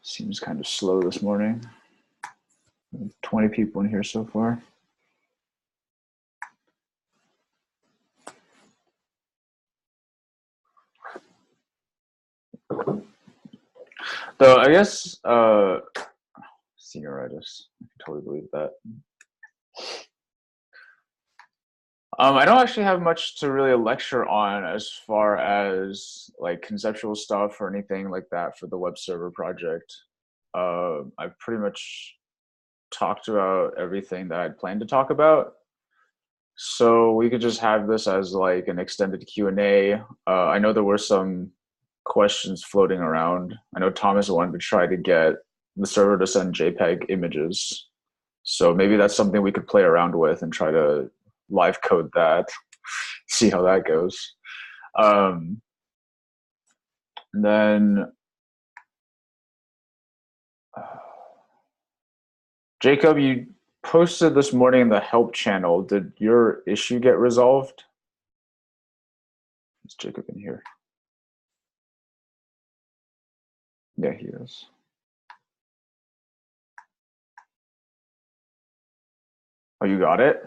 Seems kind of slow this morning. 20 people in here so far. Though I guess senioritis, I can totally believe that. I don't actually have much to really lecture on as far as like conceptual stuff or anything like that for the web server project. I've pretty much talked about everything that I'd planned to talk about. So we could just have this as like an extended Q&A. I know there were some questions floating around. I know Thomas wanted to try to get the server to send JPEG images. So maybe that's something we could play around with and try to live code that, see how that goes. And then Jacob, you posted this morning in the help channel. Did your issue get resolved? Is Jacob in here? Yeah, he is. Oh, you got it?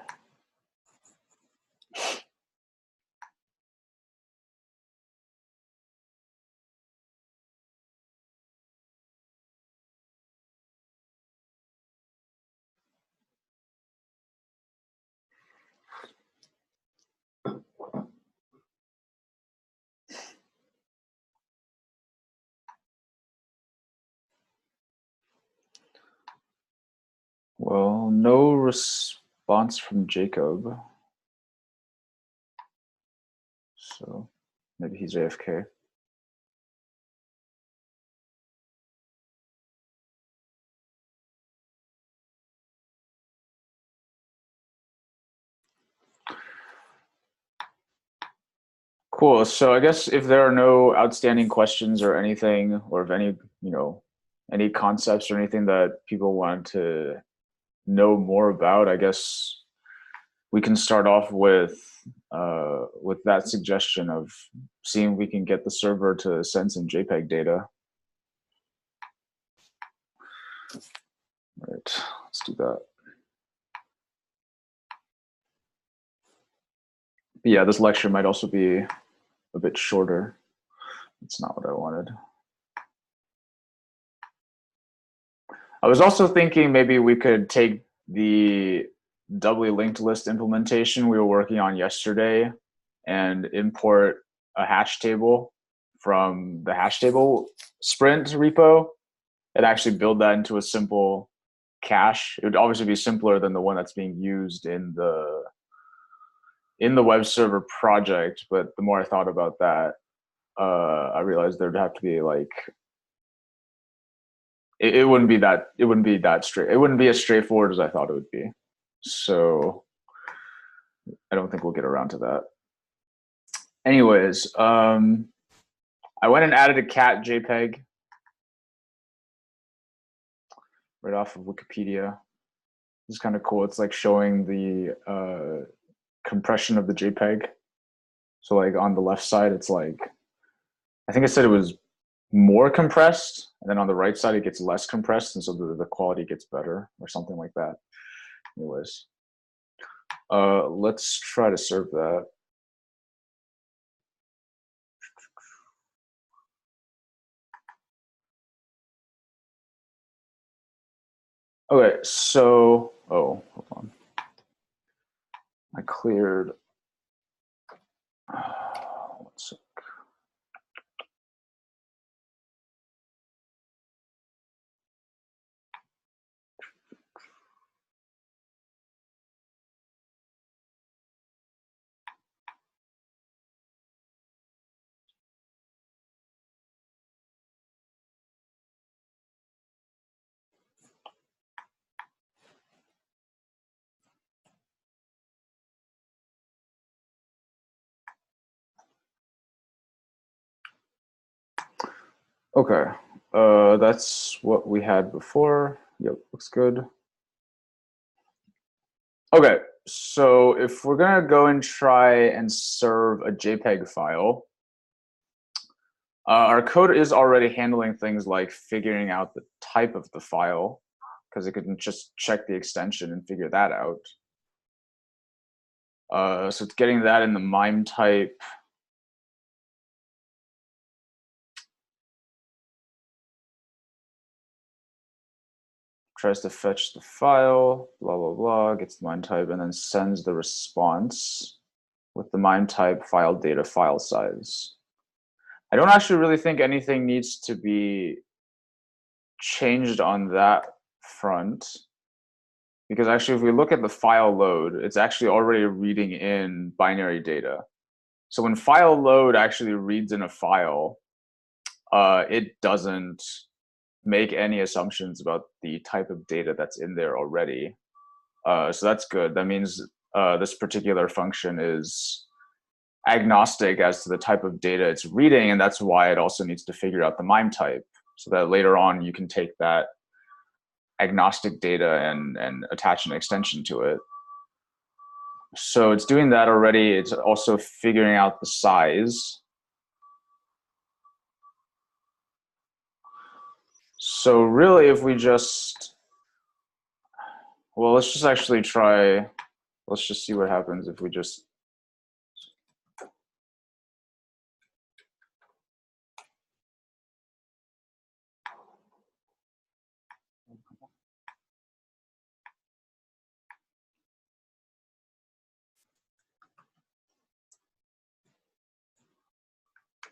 Well, no response from Jacob. So maybe he's AFK. Cool. So I guess if there are no outstanding questions or anything, or if any, any concepts or anything that people want to know more about, I guess we can start off with that suggestion of seeing if we can get the server to send some JPEG data. All right, let's do that. But yeah, this lecture might also be a bit shorter. It's not what I wanted. I was also thinking maybe we could take the doubly linked list implementation we were working on yesterday and import a hash table from the hash table sprint repo and actually build that into a simple cache. It would obviously be simpler than the one that's being used in the web server project, but the more I thought about that, I realized there'd have to be like it wouldn't be that straight. It wouldn't be as straightforward as I thought it would be. So I don't think we'll get around to that. Anyways, I went and added a cat JPEG right off of Wikipedia. It's kind of cool. It's like showing the compression of the JPEG. So like on the left side, it's like, I think I said it was more compressed, and then on the right side it gets less compressed, and so the quality gets better or something like that. Anyways, let's try to serve that. Okay, so hold on, I cleared. One sec. Okay, that's what we had before. Yep, looks good. Okay, so if we're gonna go and try and serve a JPEG file, Our code is already handling things like figuring out the type of the file, because it can just check the extension and figure that out. So it's getting that in the MIME type. Tries to fetch the file, blah, blah, blah, gets the MIME type, and then sends the response with the MIME type, file data, file size. I don't actually really think anything needs to be changed on that front, because actually if we look at the file load, it's actually already reading in binary data. So when file load actually reads in a file, it doesn't make any assumptions about the type of data that's in there already. So that's good. That means this particular function is agnostic as to the type of data it's reading, and that's why it also needs to figure out the MIME type, so that later on you can take that agnostic data and attach an extension to it. So it's doing that already. It's also figuring out the size. So really, if we just, well, let's just actually try, let's just see what happens if we just,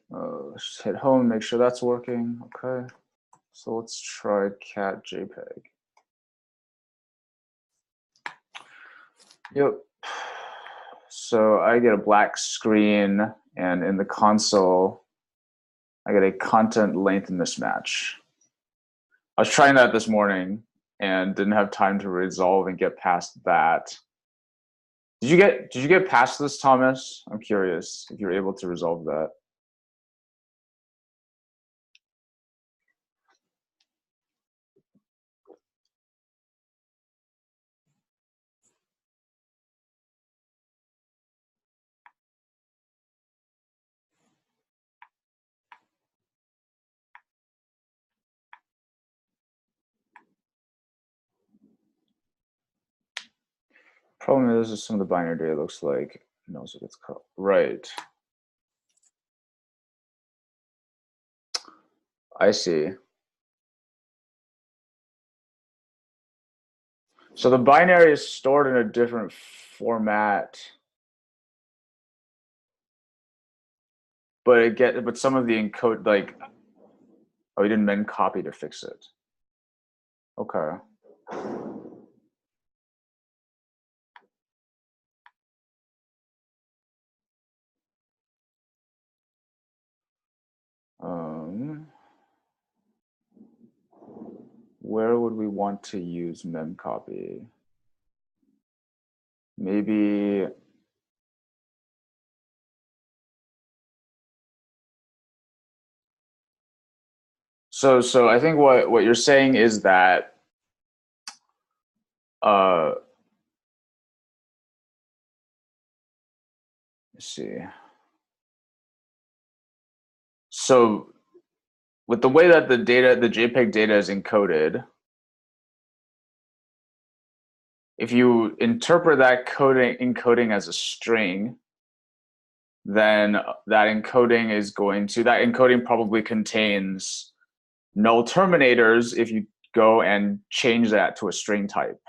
let's hit home, make sure that's working. Okay, so let's try cat JPEG. Yep. So I get a black screen, and in the console, I get a content length mismatch. I was trying that this morning and didn't have time to resolve and get past that. Did you get past this, Thomas? I'm curious if you're able to resolve that. Problem is some of the binary data looks like knows what it's called. Right. I see. So the binary is stored in a different format, but some of the encode, like, oh, you didn't mend copy to fix it. Okay. Where would we want to use memcopy? Maybe so I think what you're saying is that let's see. So with the way that the JPEG data is encoded, if you interpret that encoding as a string, then that encoding probably contains null terminators if you go and change that to a string type,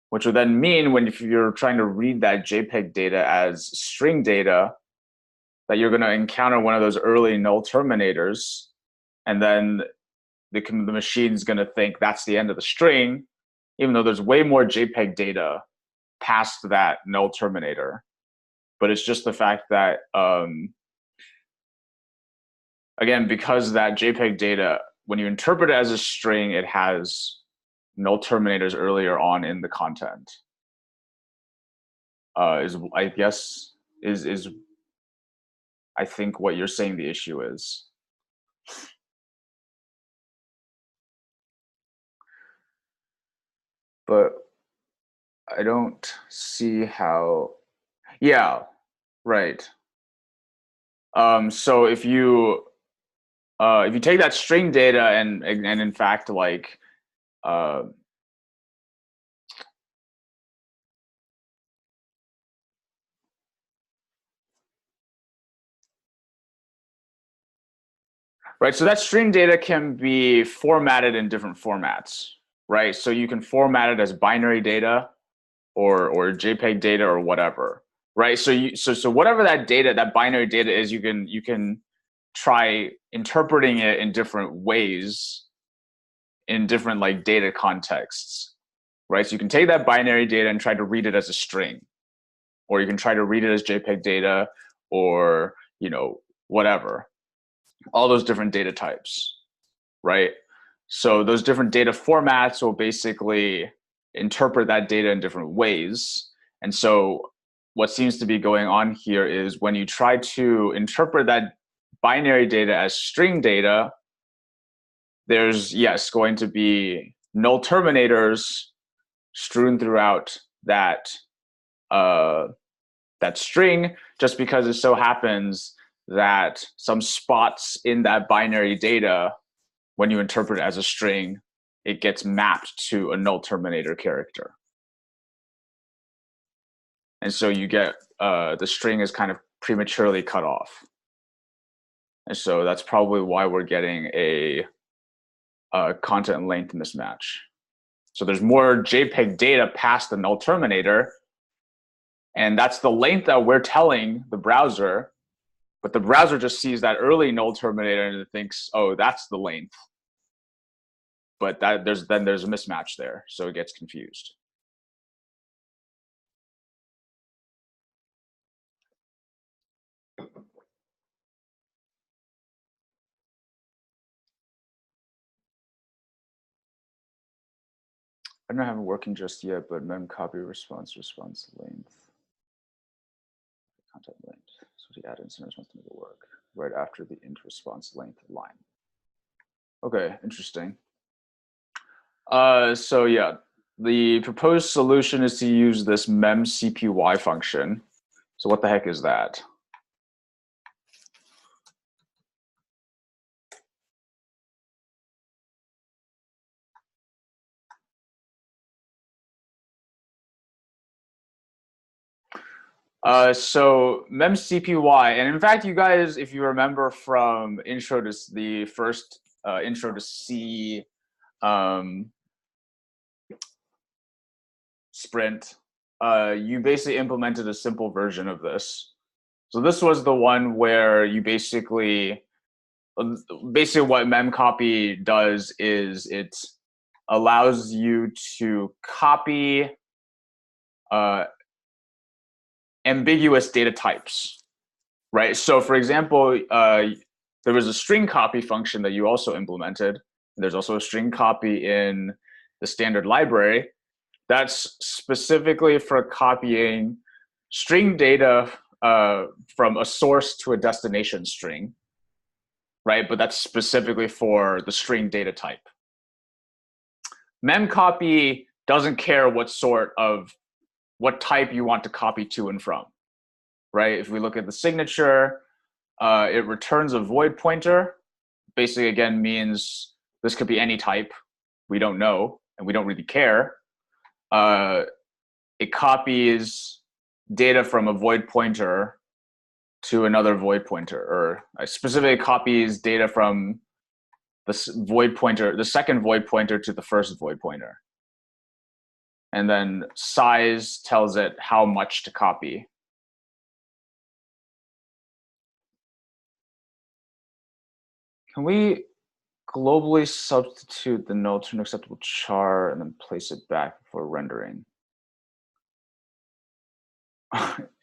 which would then mean if you're trying to read that JPEG data as string data, that you're going to encounter one of those early null terminators, and then the machine's going to think that's the end of the string, even though there's way more JPEG data past that null terminator. But it's just the fact that, again, because that JPEG data, when you interpret it as a string, it has null terminators earlier on in the content. I guess is I think what you're saying the issue is. But I don't see how. Yeah, right. So if you if you take that string data and in fact like uh, right, so that string data can be formatted in different formats, right? So you can format it as binary data or JPEG data or whatever, right? So whatever that data, that binary data is, you can try interpreting it in different ways in different like data contexts, right? So you can take that binary data and try to read it as a string, or you can try to read it as JPEG data, or whatever. All those different data types, right? So those different data formats will basically interpret that data in different ways. And so what seems to be going on here is when you try to interpret that binary data as string data, there's, yes, going to be null terminators strewn throughout uh, that string, just because it so happens that some spots in that binary data, when you interpret it as a string, it gets mapped to a null terminator character. And so you get the string is kind of prematurely cut off. And so that's probably why we're getting a content length mismatch. So there's more JPEG data past the null terminator, and that's the length that we're telling the browser, but the browser just sees that early null terminator and it thinks, oh, that's the length. But there's a mismatch there, so it gets confused. I don't have it working just yet, but mem copy response length, content length. So the add-in centers wants to make it work right after the int response length line. Okay, interesting. So yeah, the proposed solution is to use this mem cpy function. So what the heck is that? So memcpy, and in fact, you guys, if you remember from intro to the first intro to C sprint, you basically implemented a simple version of this. So this was the one where you basically what memcopy does is it allows you to copy ambiguous data types, right? So for example, there was a string copy function that you also implemented. There's also a string copy in the standard library that's specifically for copying string data from a source to a destination string, right? But that's specifically for the string data type. Memcopy doesn't care what type you want to copy to and from, right? If we look at the signature, it returns a void pointer. Basically, again, means this could be any type. We don't know, and we don't really care. It copies data from a void pointer to another void pointer, or specifically copies data from the void pointer, the second void pointer to the first void pointer. And then size tells it how much to copy. Can we globally substitute the null to an acceptable char and then place it back before rendering?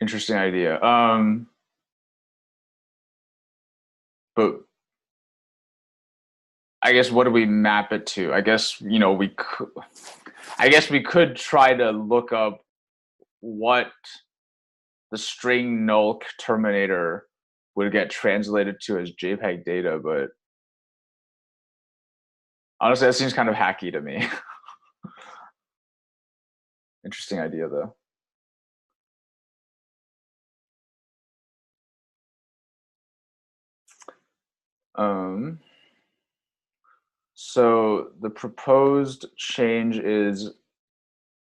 Interesting idea. But I guess what do we map it to? I guess we could try to look up what the string null terminator would get translated to as JPEG data, but honestly, that seems kind of hacky to me. Interesting idea, though. So the proposed change is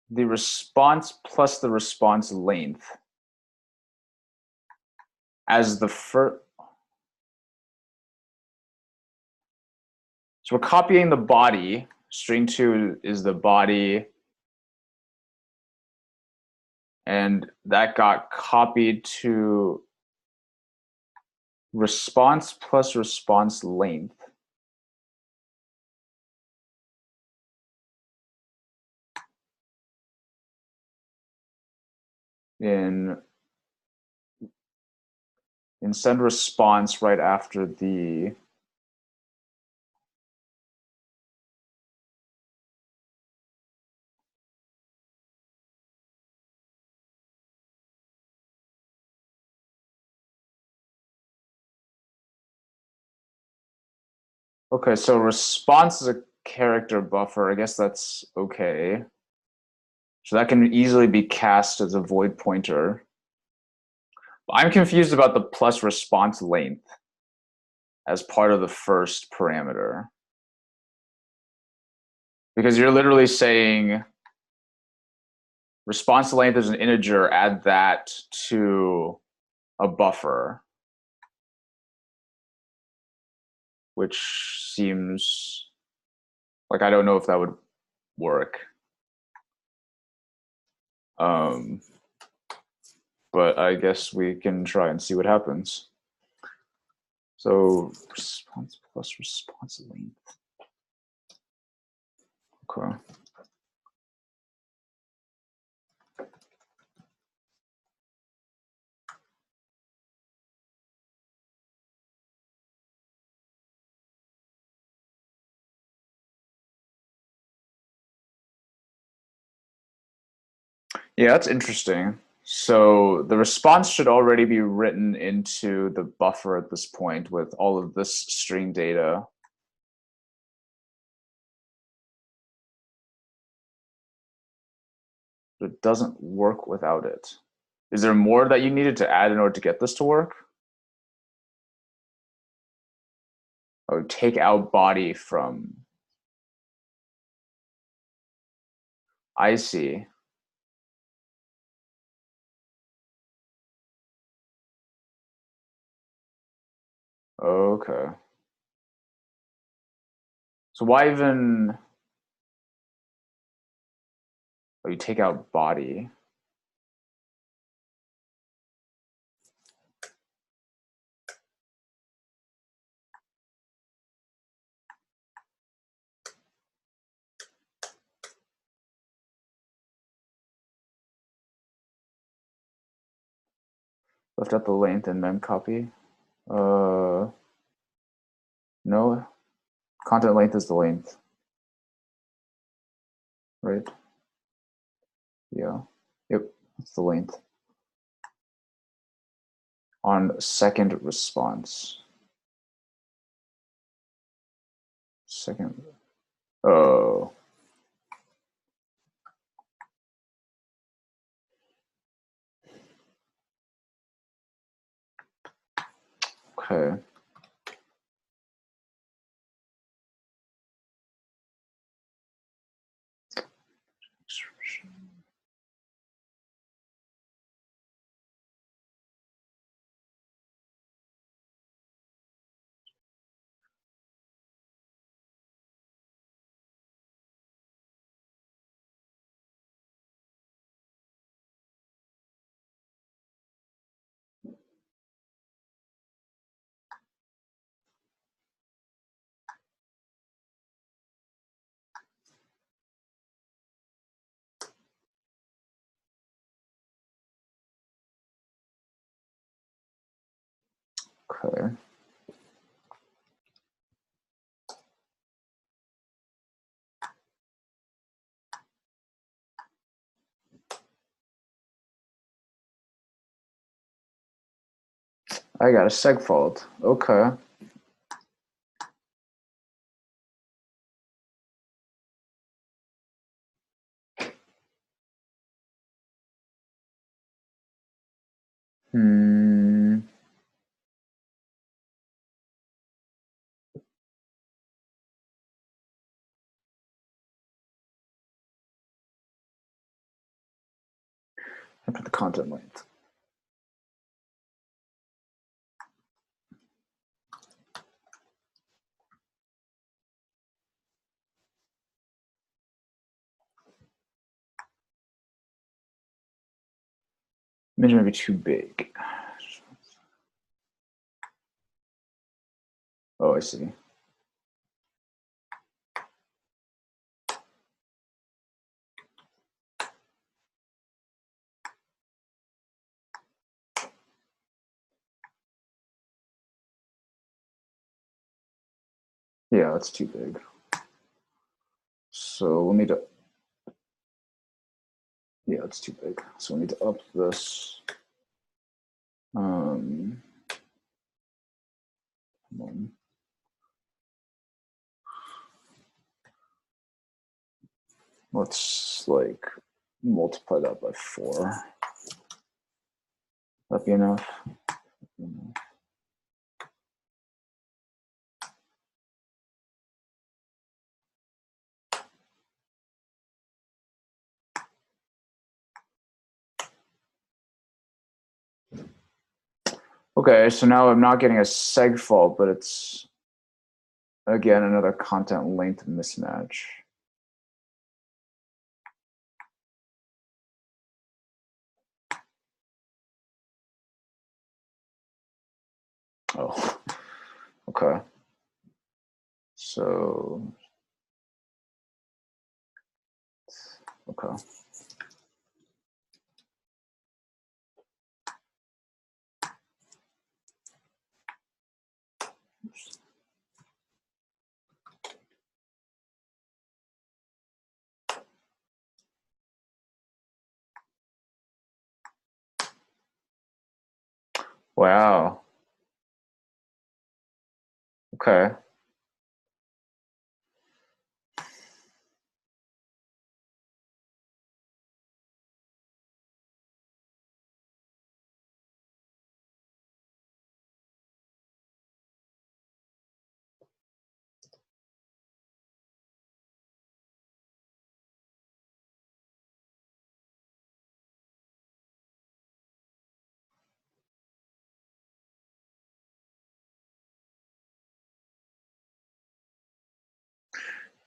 the response plus the response length as the first. So we're copying the body. String 2 is the body. And that got copied to response plus response length. In send response right after the okay, so response is a character buffer. I guess that's okay. So that can easily be cast as a void pointer. I'm confused about the plus response length as part of the first parameter. Because you're literally saying response length is an integer, add that to a buffer, which seems like I don't know if that would work. But I guess we can try and see what happens. So response plus response length. Okay. Yeah, that's interesting. So the response should already be written into the buffer at this point with all of this string data. But it doesn't work without it. Is there more that you needed to add in order to get this to work? Oh, take out body from. I see. Okay. So why even, oh, you take out body. Left out the length and mem copy. No, content length is the length, right? Yeah. Yep, that's the length. On second response. Second. Oh. Okay. Okay. I got a segfault. Okay. Hmm. and put the content length. Image might be too big. Oh, I see. Yeah, that's too big. So we'll need to, yeah, it's too big. So we'll need to up this. Come on. Let's like multiply that by 4. That'd be enough. Okay, so now I'm not getting a seg fault, but it's again another content length mismatch. Oh, okay. So, okay. Wow. Okay.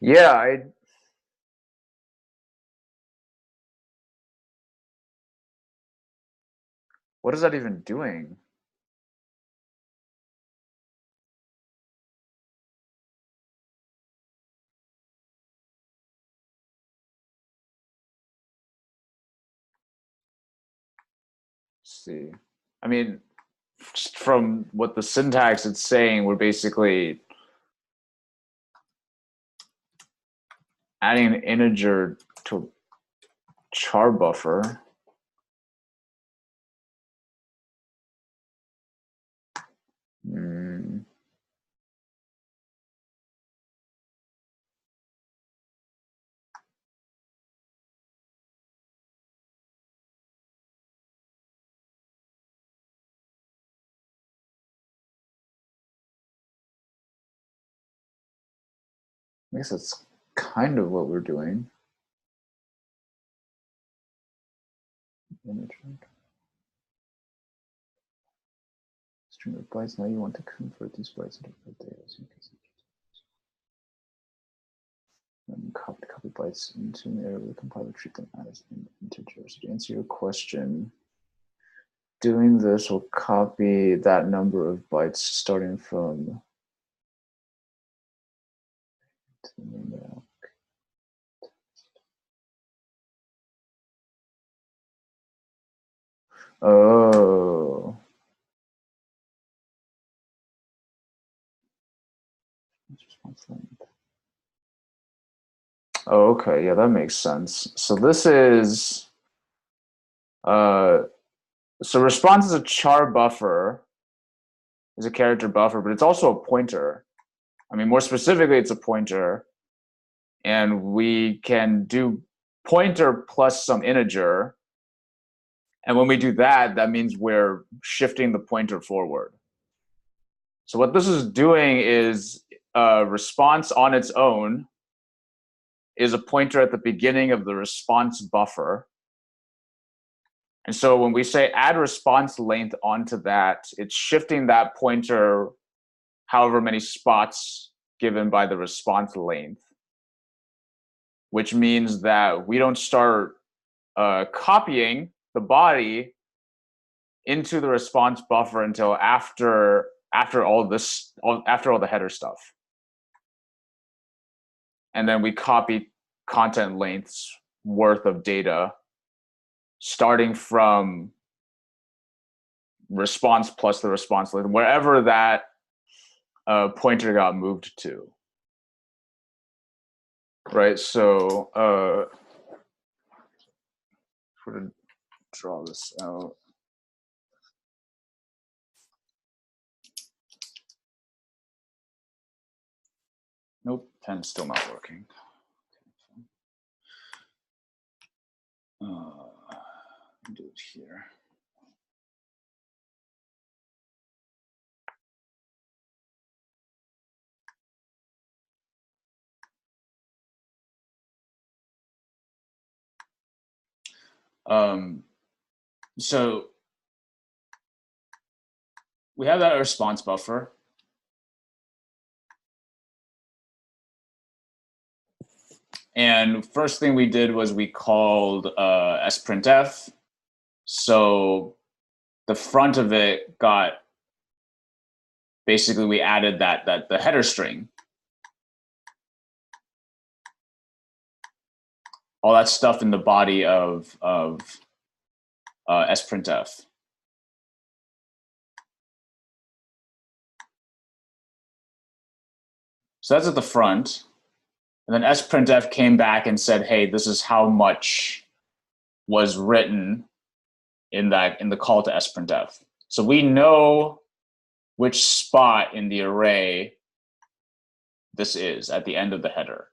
Yeah, what is that even doing? Let's see. I mean, just from what the syntax it's saying, we're basically adding an integer to a char buffer. Hmm. I guess that's kind of what we're doing. String of bytes. Now you want to convert these bytes into data. And copy bytes into an array. The compiler treat them as integers. To answer your question, doing this will copy that number of bytes starting from oh. Oh, okay, yeah, that makes sense. So this is so response is a char buffer, is a character buffer, but it's also a pointer. I mean, more specifically, it's a pointer, and we can do pointer plus some integer. And when we do that, that means we're shifting the pointer forward. So what this is doing is a response on its own is a pointer at the beginning of the response buffer. And so when we say add response length onto that, it's shifting that pointer however many spots given by the response length, which means that we don't start copying the body into the response buffer until after all the header stuff. And then we copy content lengths worth of data starting from response plus the response length, wherever that pointer got moved to. Right, so if we're to draw this out. Nope, pen's still not working. Do it here. So we have that response buffer. And first thing we did was we called sprintf. So the front of it got, basically we added the header string. All that stuff in the body of sprintf. So that's at the front. And then sprintf came back and said, hey, this is how much was written in the call to sprintf. So we know which spot in the array this is at the end of the header.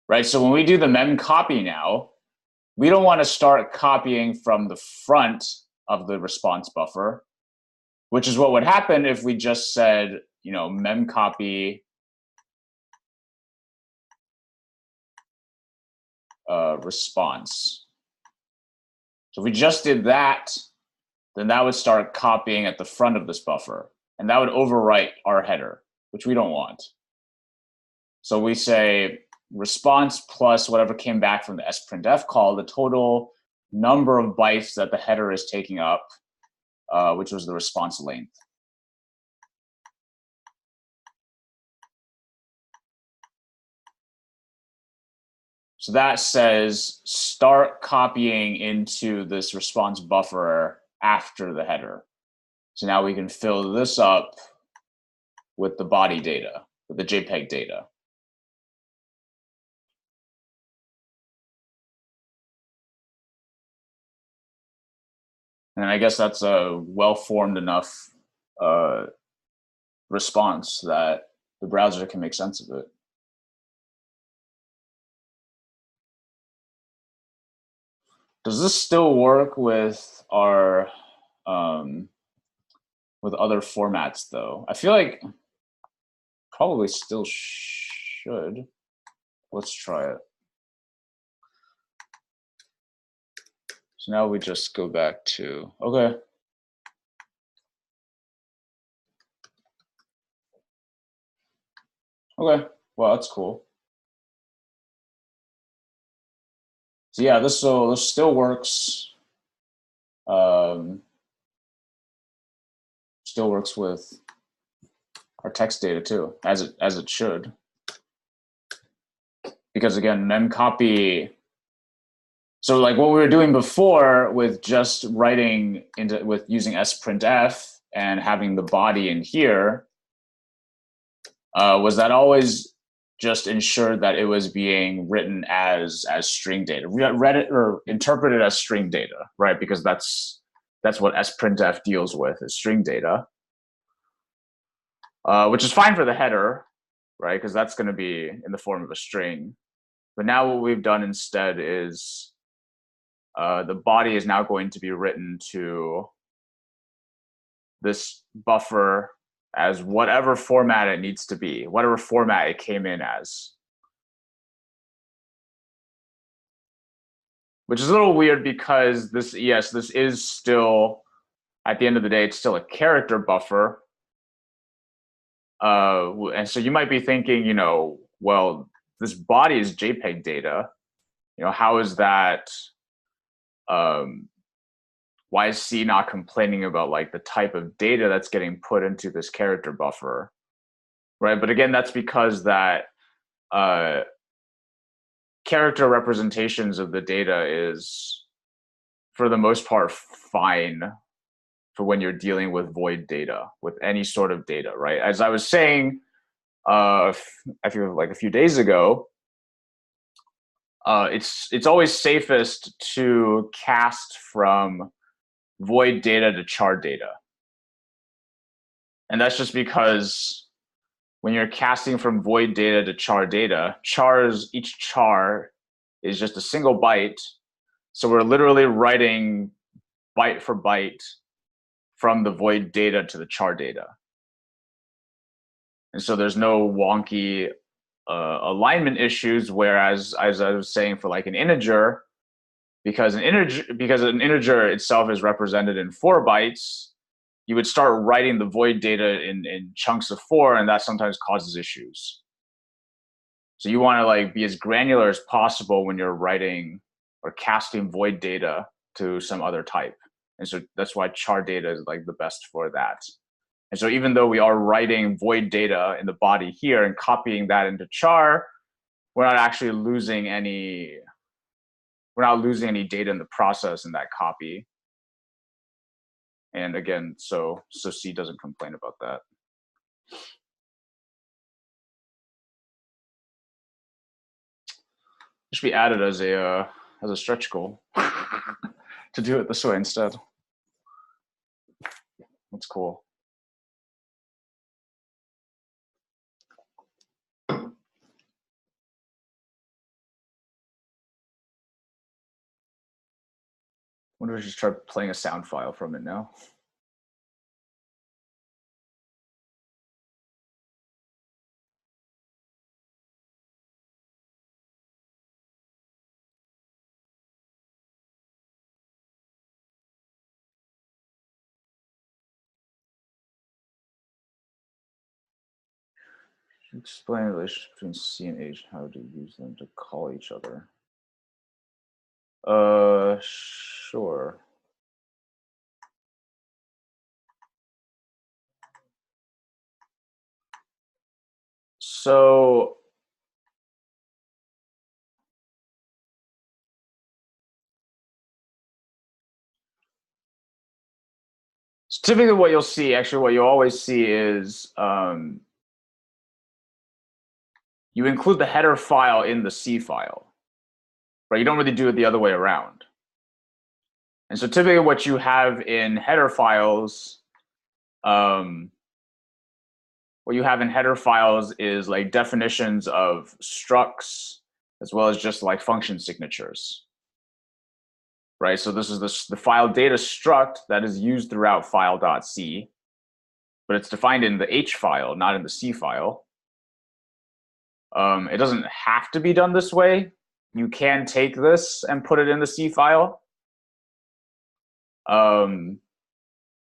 Right? So when we do the mem copy now, we don't want to start copying from the front of the response buffer, which is what would happen if we just said, mem copy response. So if we just did that, then that would start copying at the front of this buffer, and that would overwrite our header, which we don't want. So we say response plus whatever came back from the sprintf call, the total number of bytes that the header is taking up, which was the response length. So that says start copying into this response buffer after the header. So now we can fill this up with the body data, with the JPEG data. And I guess that's a well-formed enough response that the browser can make sense of it. Does this still work with our with other formats though? I feel like probably still should. Let's try it. So now we just go back to, okay. Okay, well, that's cool. So yeah, this still works. Still works with our text data too, as it should. Because again, memcopy. So like what we were doing before with just writing with using sprintf and having the body in here, was that always just ensured that it was being written as string data, read it or interpreted as string data, right? Because that's what sprintf deals with, is string data, which is fine for the header, right? Because that's going to be in the form of a string. But now what we've done instead is the body is now going to be written to this buffer as whatever format it needs to be, whatever format it came in as. which is a little weird because this, yes, this is still, at the end of the day, it's still a character buffer. And so you might be thinking, well, this body is JPEG data. How is that? Um, why is C not complaining about like the type of data that's getting put into this character buffer, right? But again, that's because that uh, character representations of the data is, for the most part, fine for when you're dealing with void data, with any sort of data, right? As I was saying, I feel like a few days ago, it's always safest to cast from void data to char data. And that's just because when you're casting from void data to char data, each char is just a single byte. So we're literally writing byte for byte from the void data to the char data. And so there's no wonky alignment issues. Whereas, as I was saying, for like an integer, because an integer itself is represented in 4 bytes, you would start writing the void data in chunks of 4, and that sometimes causes issues. So you want to like be as granular as possible when you're writing or casting void data to some other type. And so that's why char data is like the best for that. And so even though we are writing void data in the body here and copying that into char, we're not actually losing any data in the process in that copy. And again, so C doesn't complain about that. It should be added as a stretch goal to do it this way instead. That's cool. Wonder if I should start playing a sound file from it now. Explain the relationship between C and H and how to use them to call each other. Sure. So typically what you'll see, actually what you always see is you include the header file in the C file, right? You don't really do it the other way around. And so typically what you have in header files, is like definitions of structs as well as just like function signatures, right? So this is the file data struct that is used throughout file.c, but it's defined in the H file, not in the C file. It doesn't have to be done this way. You can take this and put it in the C file. And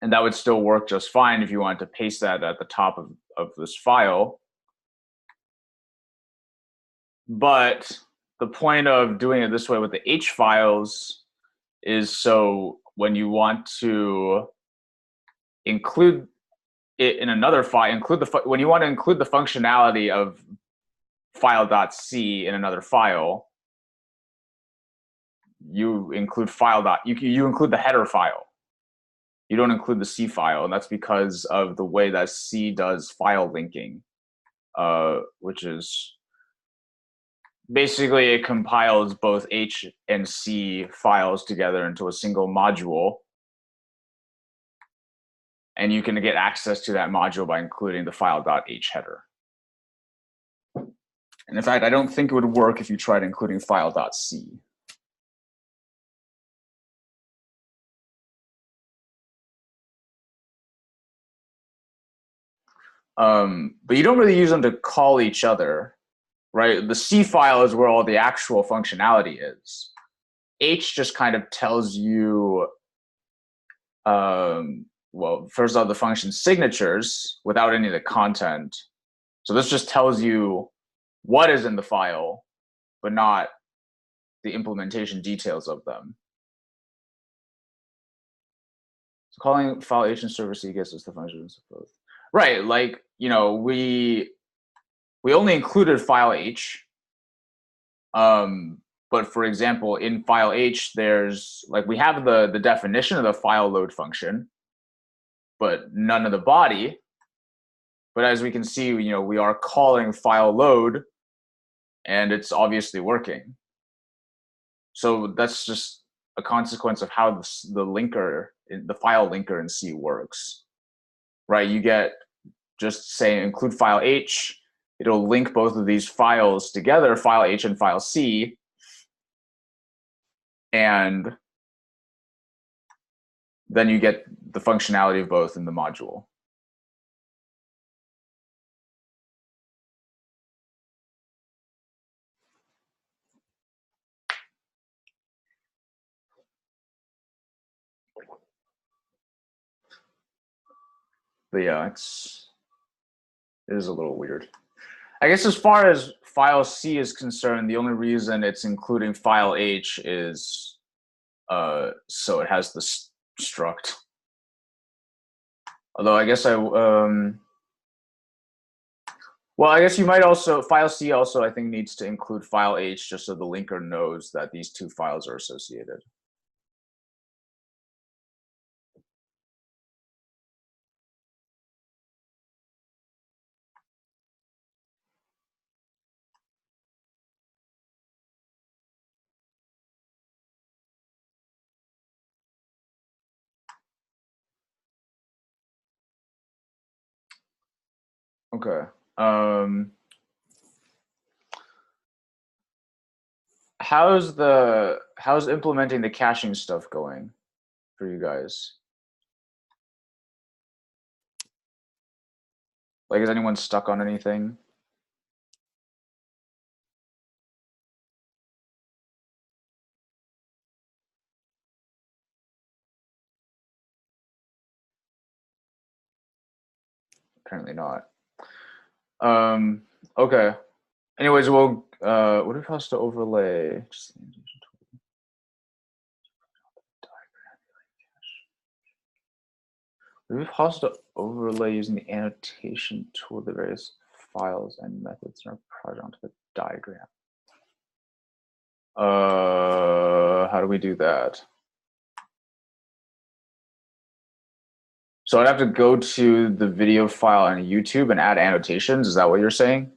that would still work just fine if you wanted to paste that at the top of this file. But the point of doing it this way with the H files is so when you want to include it in another file, when you want to include the functionality of file.c in another file, you include you include the header file. You don't include the C file, and that's because of the way that C does file linking, which is basically it compiles both H and C files together into a single module. And you can get access to that module by including the file.h header. And in fact, I don't think it would work if you tried including file.c. But you don't really use them to call each other, right? The C file is where all the actual functionality is. H just kind of tells you, well, first off, the function signatures without any of the content. So this just tells you what is in the file, but not the implementation details of them. So calling file H and server C gets us the functions of both. Right, like, we only included file H. But for example, in file H, there's like we have the definition of the file load function, but none of the body. But as we can see, we are calling file load, and it's obviously working. So that's just a consequence of how the linker, the file linker in C works, right? You get just saying include file H, it'll link both of these files together, file H and file C, and then you get the functionality of both in the module. But yeah, it is a little weird. I guess as far as file C is concerned, the only reason it's including file H is so it has the struct. Although I guess well, I guess you might also, file C also I think needs to include file H just so the linker knows that these two files are associated. Okay. How's implementing the caching stuff going for you guys? Like, is anyone stuck on anything? Apparently not. Okay. Anyways, we'll what if I was to overlay? Would it be possible to overlay using the annotation tool the various files and methods in our project onto the diagram? How do we do that? So I'd have to go to the video file on YouTube and add annotations. Is that what you're saying?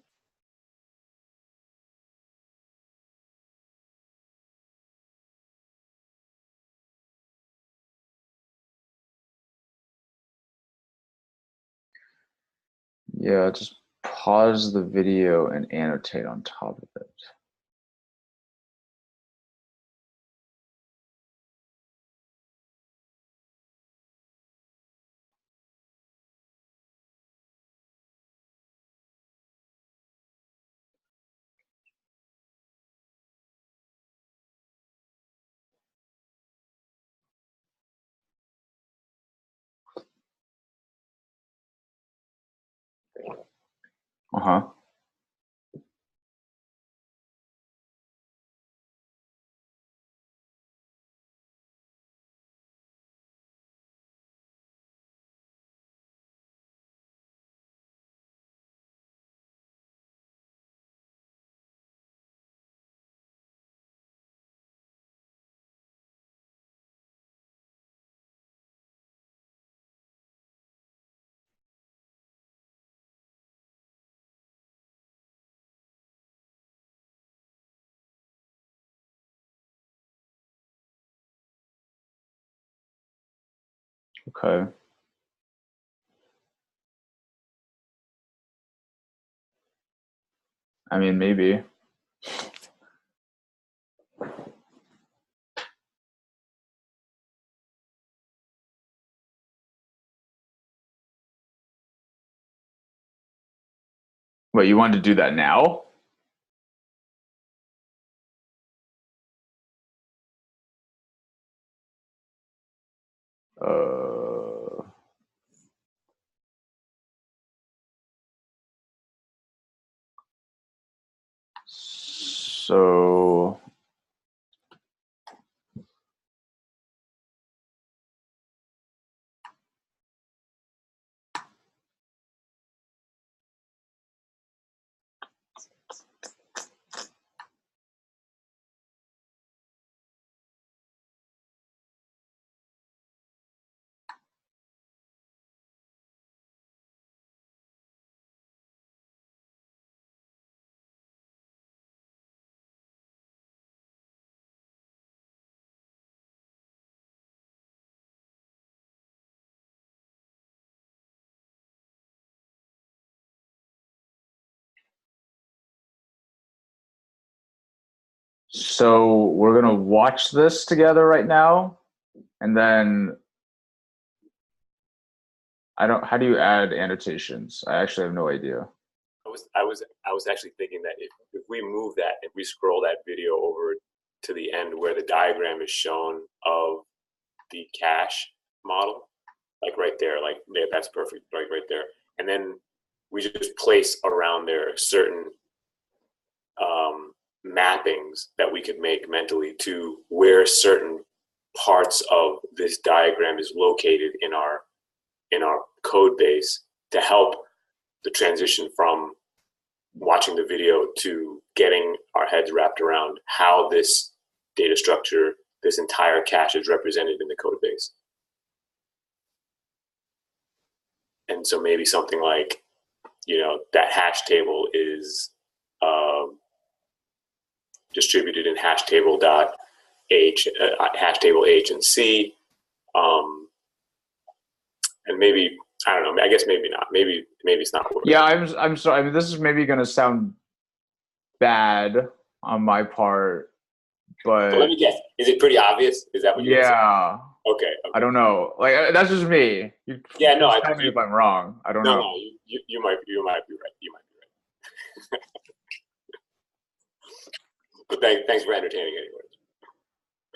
Yeah, just pause the video and annotate on top of it. Uh-huh. Okay. I mean, maybe. Wait, you wanted to do that now? So So we're gonna watch this together right now, and then I don't. How do you add annotations? I actually have no idea. I was actually thinking that if we move that, if we scroll that video over to the end where the diagram is shown of the cache model, like right there, like yeah, that's perfect, right there. And then we just place around there certain mappings that we could make mentally to where certain parts of this diagram is located in our code base to help the transition from watching the video to getting our heads wrapped around how this data structure, this entire cache is represented in the code base. And so maybe something like, that hash table is distributed in hash table dot h, hash table h and c, and maybe I don't know. I guess maybe not. Maybe it's not worth Yeah, it. I'm sorry. I mean, this is maybe gonna sound bad on my part, But let but me guess. Is it pretty obvious? Is that what you're gonna say? yeah, Okay. I Okay. don't know. Like that's just me. You Yeah. No. please tell me if I'm wrong. I don't No. know. No. You might be right. You might be right. But thanks for entertaining anyway.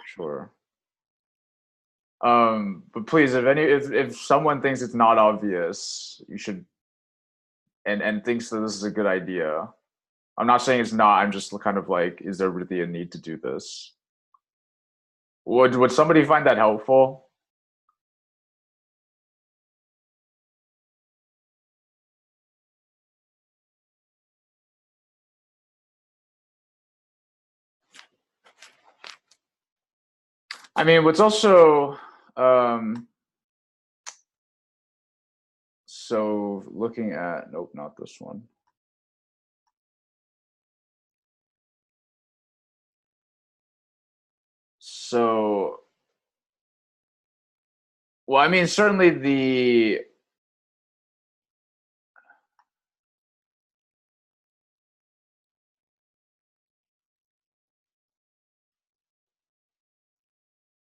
Sure. But please, if someone thinks it's not obvious, you should and thinks that this is a good idea. I'm not saying it's not. I'm just kind of like, is there really a need to do this? Would somebody find that helpful? I mean, what's also so looking at nope, not this one. So, well, I mean, certainly the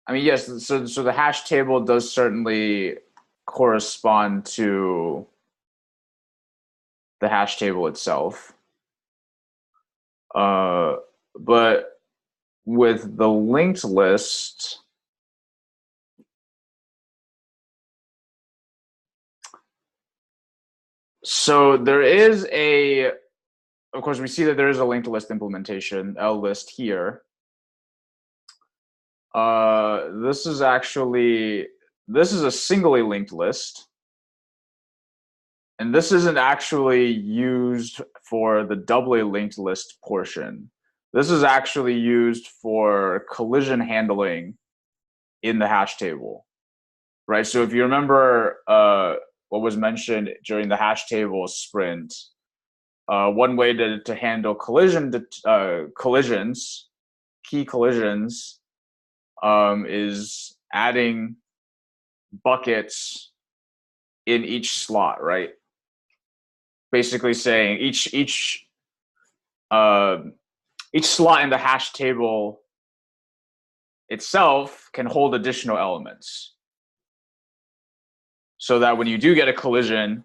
I mean, yes. So the hash table does certainly correspond to the hash table itself. But with the linked list, so there is a, of course, we see that there is a linked list implementation, L list here. This is actually, this is a singly linked list. And this isn't actually used for the doubly linked list portion. This is actually used for collision handling in the hash table, right? So if you remember what was mentioned during the hash table sprint, one way to handle collisions, key collisions, is adding buckets in each slot, right? Basically saying uh, each slot in the hash table itself can hold additional elements, so that when you do get a collision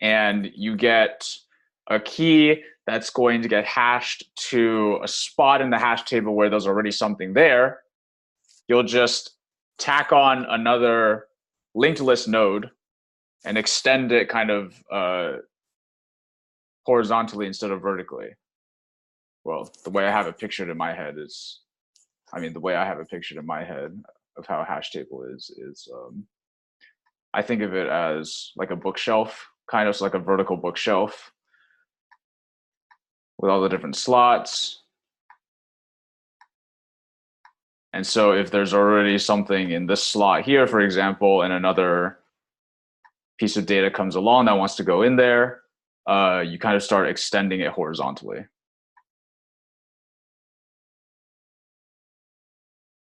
and you get a key that's going to get hashed to a spot in the hash table where there's already something there, you'll just tack on another linked list node and extend it kind of horizontally instead of vertically. well, the way I have it pictured in my head is, I mean, the way I have it pictured in my head of how a hash table is I think of it as like a bookshelf, kind of like a vertical bookshelf with all the different slots. And so if there's already something in this slot here, for example, and another piece of data comes along that wants to go in there, you kind of start extending it horizontally,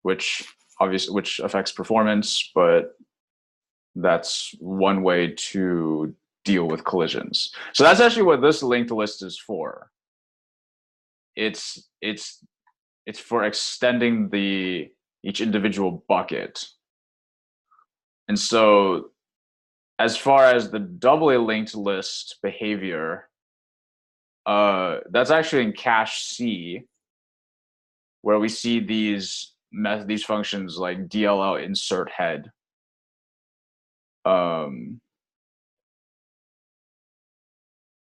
which affects performance, but that's one way to deal with collisions. So that's actually what this linked list is for. It's for extending each individual bucket. And so as far as the doubly linked list behavior, that's actually in cache C, where we see these functions like DLL insert head.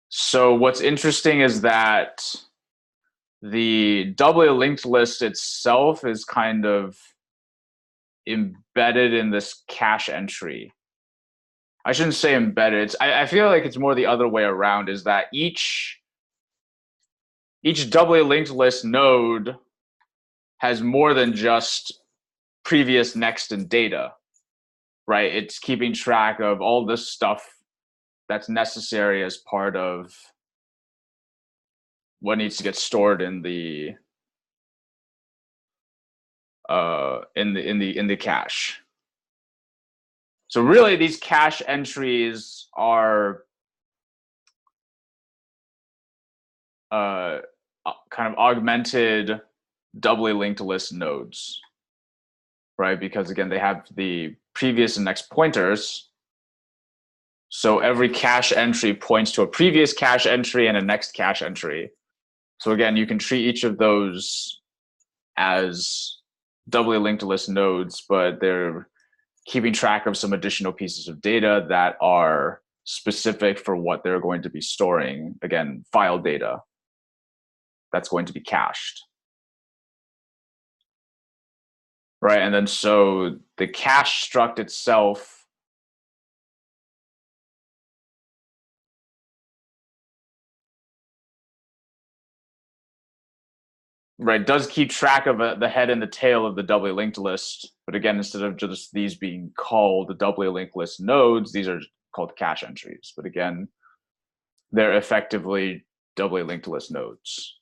So what's interesting is that the doubly linked list itself is kind of embedded in this cache entry. I shouldn't say embedded. I feel like it's more the other way around, is that each doubly linked list node has more than just previous, next, and data, right? It's keeping track of all this stuff that's necessary as part of what needs to get stored in the cache. So really, these cache entries are kind of augmented doubly linked list nodes, right? Because again, they have the previous and next pointers. So every cache entry points to a previous cache entry and a next cache entry. So again, you can treat each of those as doubly linked list nodes, but they're keeping track of some additional pieces of data that are specific for what they're going to be storing. Again, file data that's going to be cached. Right, and then so the cache struct itself right does keep track of the head and the tail of the doubly linked list, but again, instead of just these being called doubly linked list nodes, these are called cache entries. But again, they're effectively doubly linked list nodes.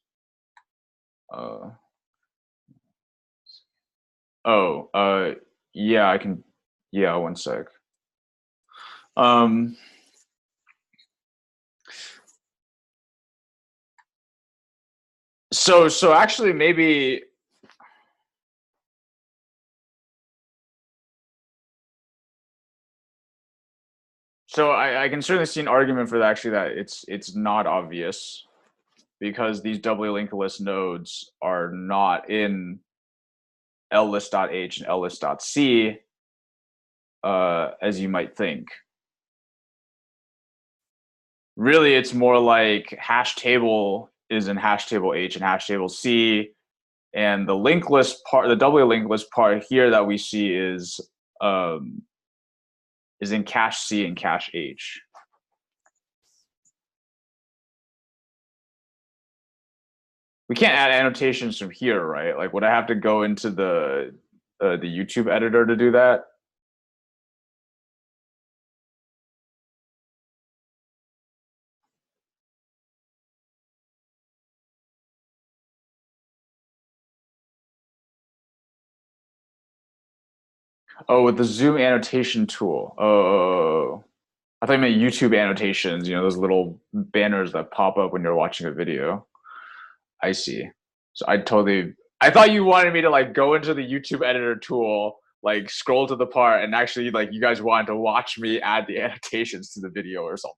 Yeah, I can. Yeah, one sec. So actually, maybe. So I can certainly see an argument for that, actually, that it's not obvious, because these doubly linked list nodes are not in llist.h and llist.c, as you might think. Really, it's more like hash table is in hash table h and hash table c, and the linked list part, the doubly linked list part here that we see is in cache c and cache h. We can't add annotations from here, right? Like, would I have to go into the YouTube editor to do that? Oh, with the Zoom annotation tool. Oh, I thought you meant YouTube annotations. You know, those little banners that pop up when you're watching a video. I see. So I thought you wanted me to like go into the YouTube editor tool, like scroll to the part, and actually like you guys wanted to watch me add the annotations to the video or something.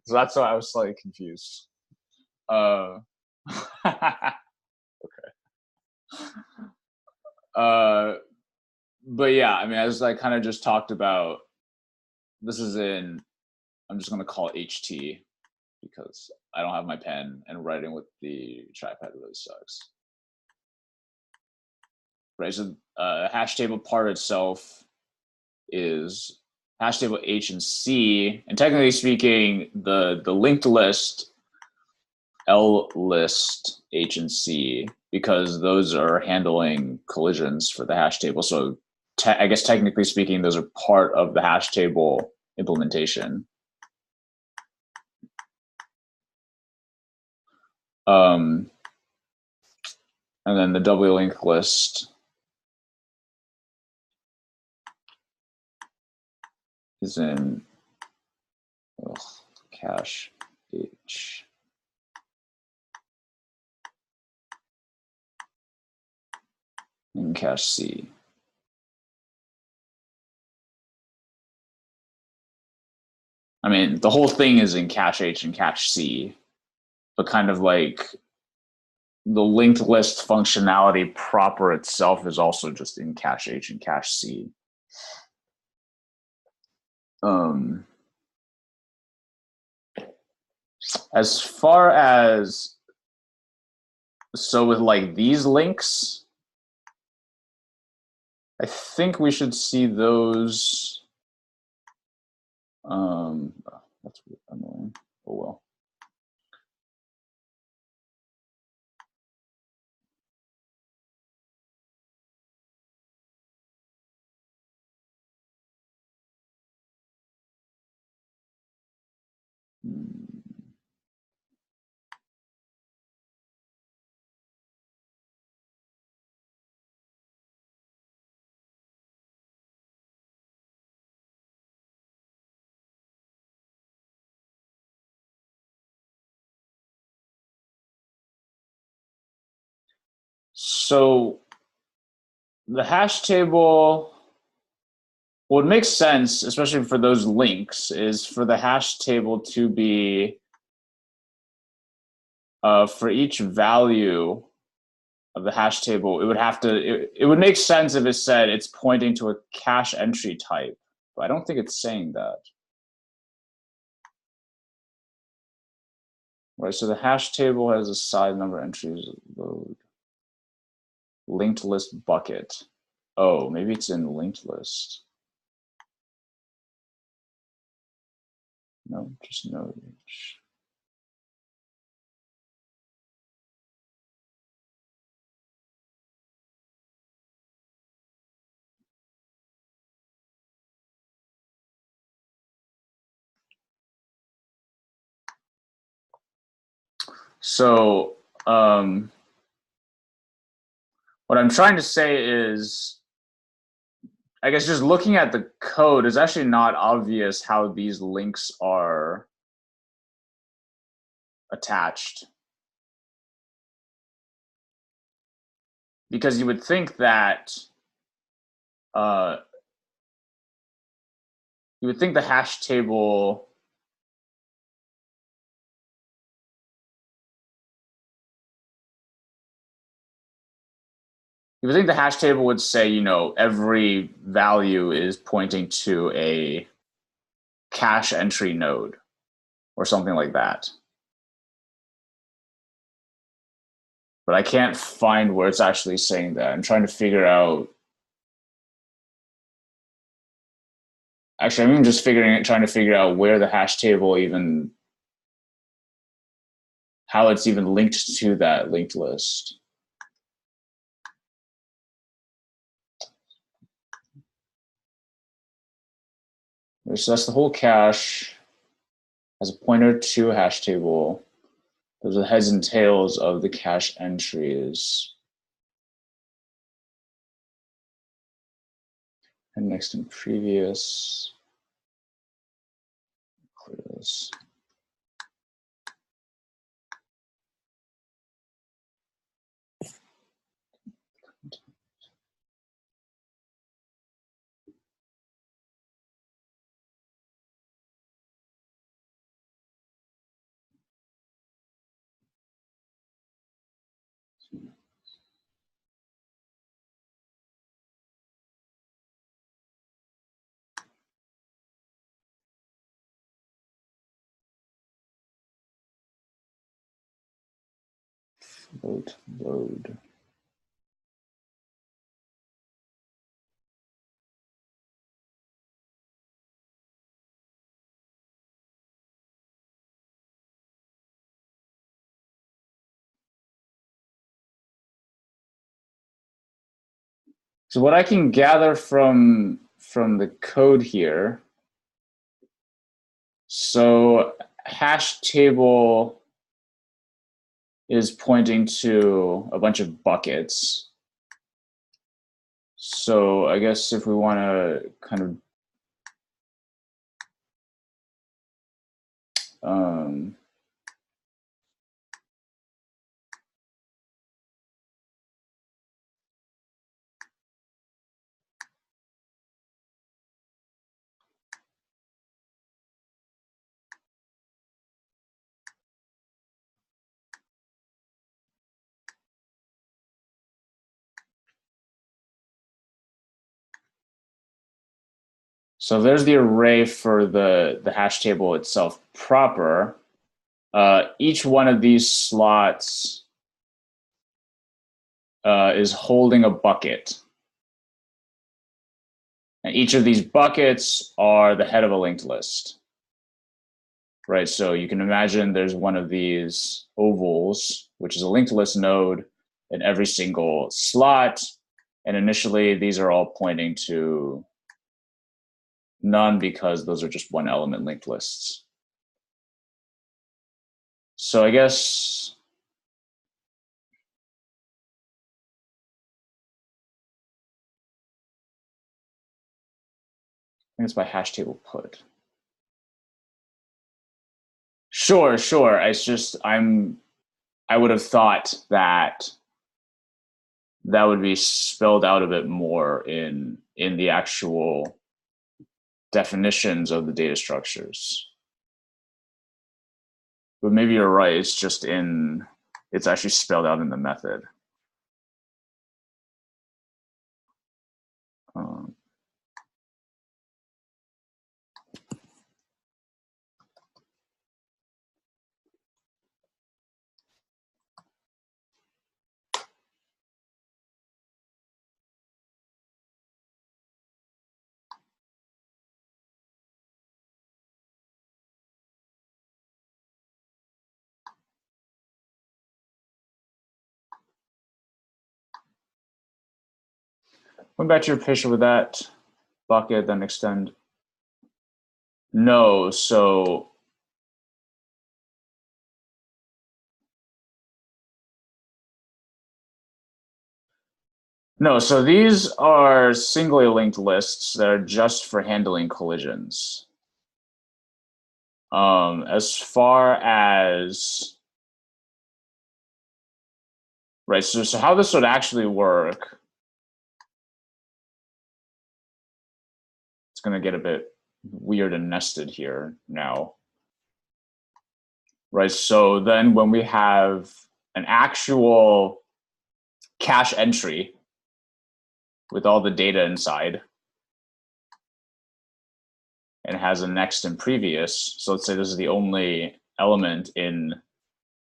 So that's why I was slightly confused. Uh, okay. Uh, but yeah, I mean, as I kind of just talked about, this is in, I'm just going to call it HT. because I don't have my pen and writing with the trackpad really sucks. Right, so hash table part itself is hash table H and C, and technically speaking, the linked list L list H and C, because those are handling collisions for the hash table. So I guess technically speaking, those are part of the hash table implementation. And then the W link list is in cache H. In cache C. I mean, the whole thing is in cache H and cache C, but kind of like the linked list functionality proper itself is also just in cache H and cache C. As far as, so with like these links, I think we should see those. That's annoying. Oh well. So the hash table, what makes sense, especially for those links, is for the hash table to be for each value of the hash table, it would have to, it would make sense if it said it's pointing to a cache entry type, but I don't think it's saying that. Right, so the hash table has a size number of entries load. Linked list bucket. Oh, maybe it's in linked list. No, just node H. So what I'm trying to say is, I guess just looking at the code, it's actually not obvious how these links are attached. Because you would think that the hash table would say, you know, every value is pointing to a cache entry node or something like that. But I can't find where it's actually saying that. I'm trying to figure out. Actually, I'm even just trying to figure out where the hash table even, how it's even linked to that linked list. So that's the whole cache has a pointer to a hash table. Those are the heads and tails of the cache entries. And next and previous. Clear this. float load. So what I can gather from the code here, so hash table is pointing to a bunch of buckets. So I guess if we want to kind of so there's the array for the hash table itself proper. Each one of these slots is holding a bucket. And each of these buckets are the head of a linked list. Right, so you can imagine there's one of these ovals, which is a linked list node in every single slot. And initially, these are all pointing to none because those are just one element linked lists. So I guess I think it's by hash table put. Sure. It's just I would have thought that that would be spelled out a bit more in the actual definitions of the data structures. But maybe you're right. It's actually spelled out in the method. Going back to your picture with that bucket, then extend. No, so these are singly linked lists that are just for handling collisions. As far as right, so how this would actually work, it's going to get a bit weird and nested here now. Right, so then when we have an actual cache entry with all the data inside, and it has a next and previous, so let's say this is the only element in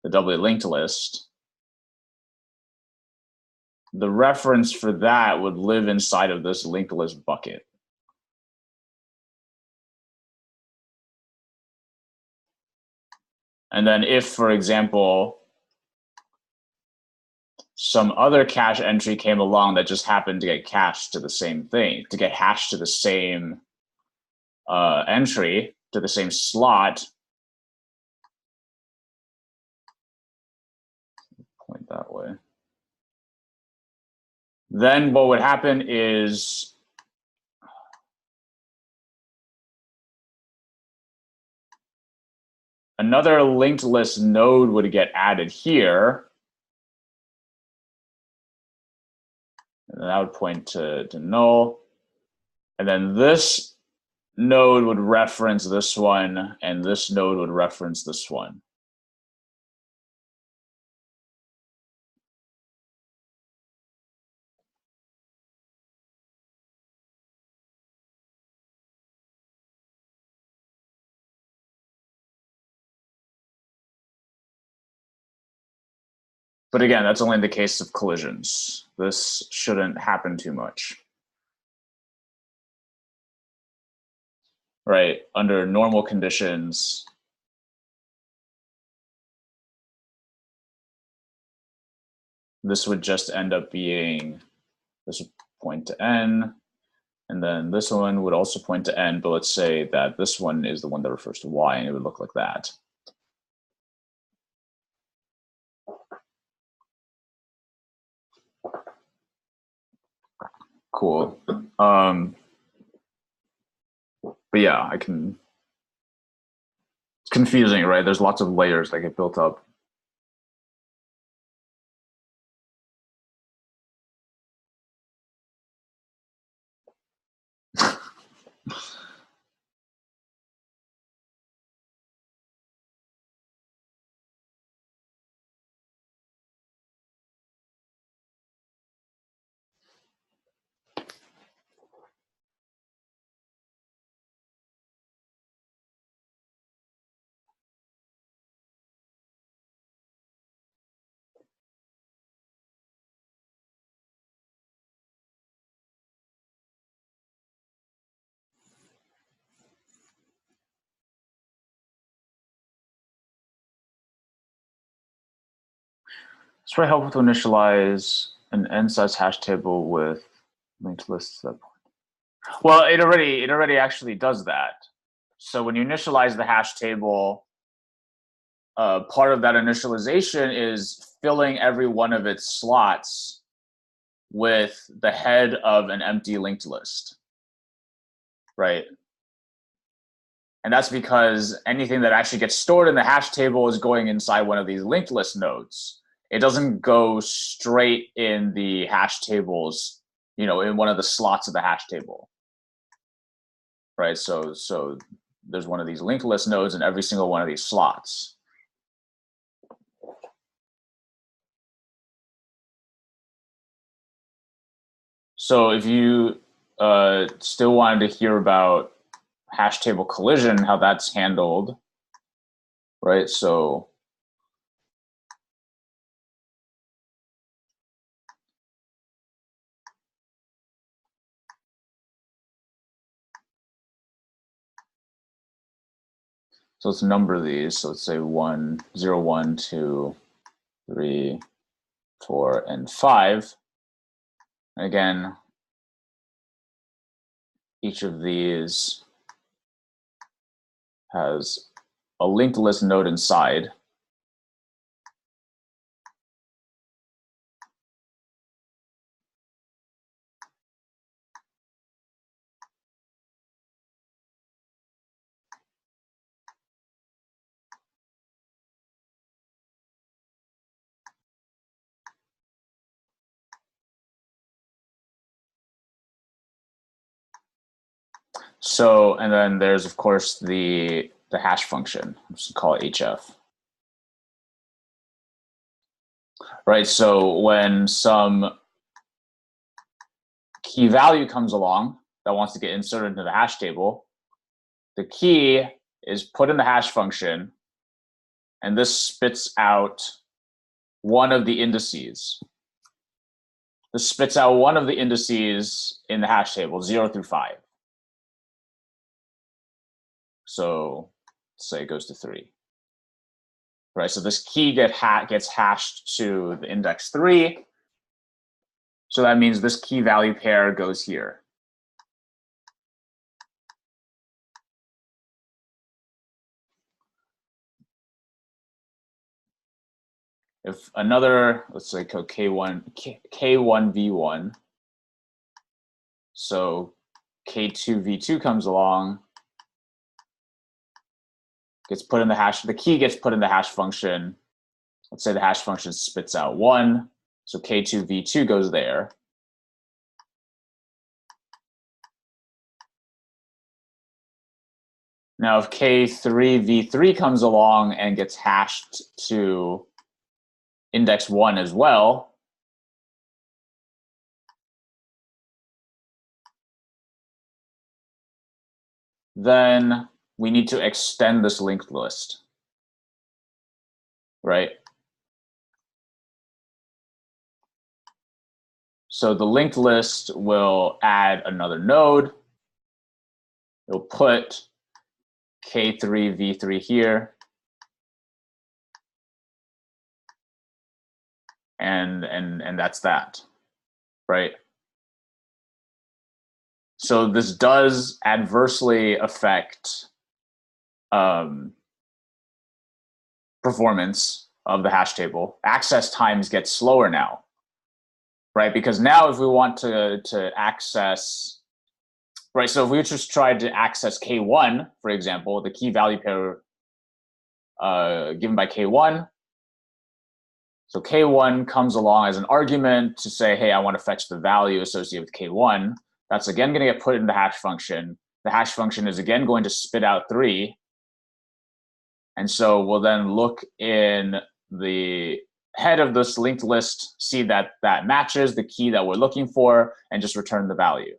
the doubly linked list, the reference for that would live inside of this linked list bucket. And then if, for example, some other cache entry came along that just happened to get cached to the same thing, to get hashed to the same entry, to the same slot, point that way, then what would happen is another linked list node would get added here. And that would point to null. And then this node would reference this one, and this node would reference this one. But again, that's only in the case of collisions. This shouldn't happen too much. Right? Under normal conditions, this would just end up being, this would point to n, and then this one would also point to n, but let's say that this one is the one that refers to y, and it would look like that. Cool. But yeah, I can, it's confusing, right? There's lots of layers that get built up. It's very helpful to initialize an n-size hash table with linked lists. Well, it already actually does that. So when you initialize the hash table, part of that initialization is filling every one of its slots with the head of an empty linked list, right? And that's because anything that actually gets stored in the hash table is going inside one of these linked list nodes. It doesn't go straight in the hash tables, you know, in one of the slots of the hash table, right? So there's one of these linked list nodes in every single one of these slots. So if you still wanted to hear about hash table collision, how that's handled, right? So let's number these. So let's say 1, 0, 1, 2, 3, 4, and 5. And again, each of these has a linked list node inside. So, and then there's of course the hash function, let's call it HF. Right, so when some key value comes along that wants to get inserted into the hash table, the key is put in the hash function, and this spits out one of the indices. This spits out one of the indices in the hash table, 0 through 5. So say it goes to 3. Right, so this key gets hashed to the index 3. So that means this key value pair goes here. If another, let's say code K1V1, so K2V2 comes along, gets put in the hash, the key gets put in the hash function. Let's say the hash function spits out 1, so K2V2 goes there. Now, if K3V3 comes along and gets hashed to index 1 as well, then we need to extend this linked list, right? So the linked list will add another node. It'll put K3 V3 here. And that's that, right? So this does adversely affect performance of the hash table. Access times get slower now, right? Because now if we want to access, right, so if we just tried to access K1, for example, the key value pair given by K1, so K1 comes along as an argument to say, hey, I want to fetch the value associated with K1. That's again going to get put in the hash function. The hash function is again going to spit out 3. And so we'll then look in the head of this linked list, see that that matches the key that we're looking for, and just return the value.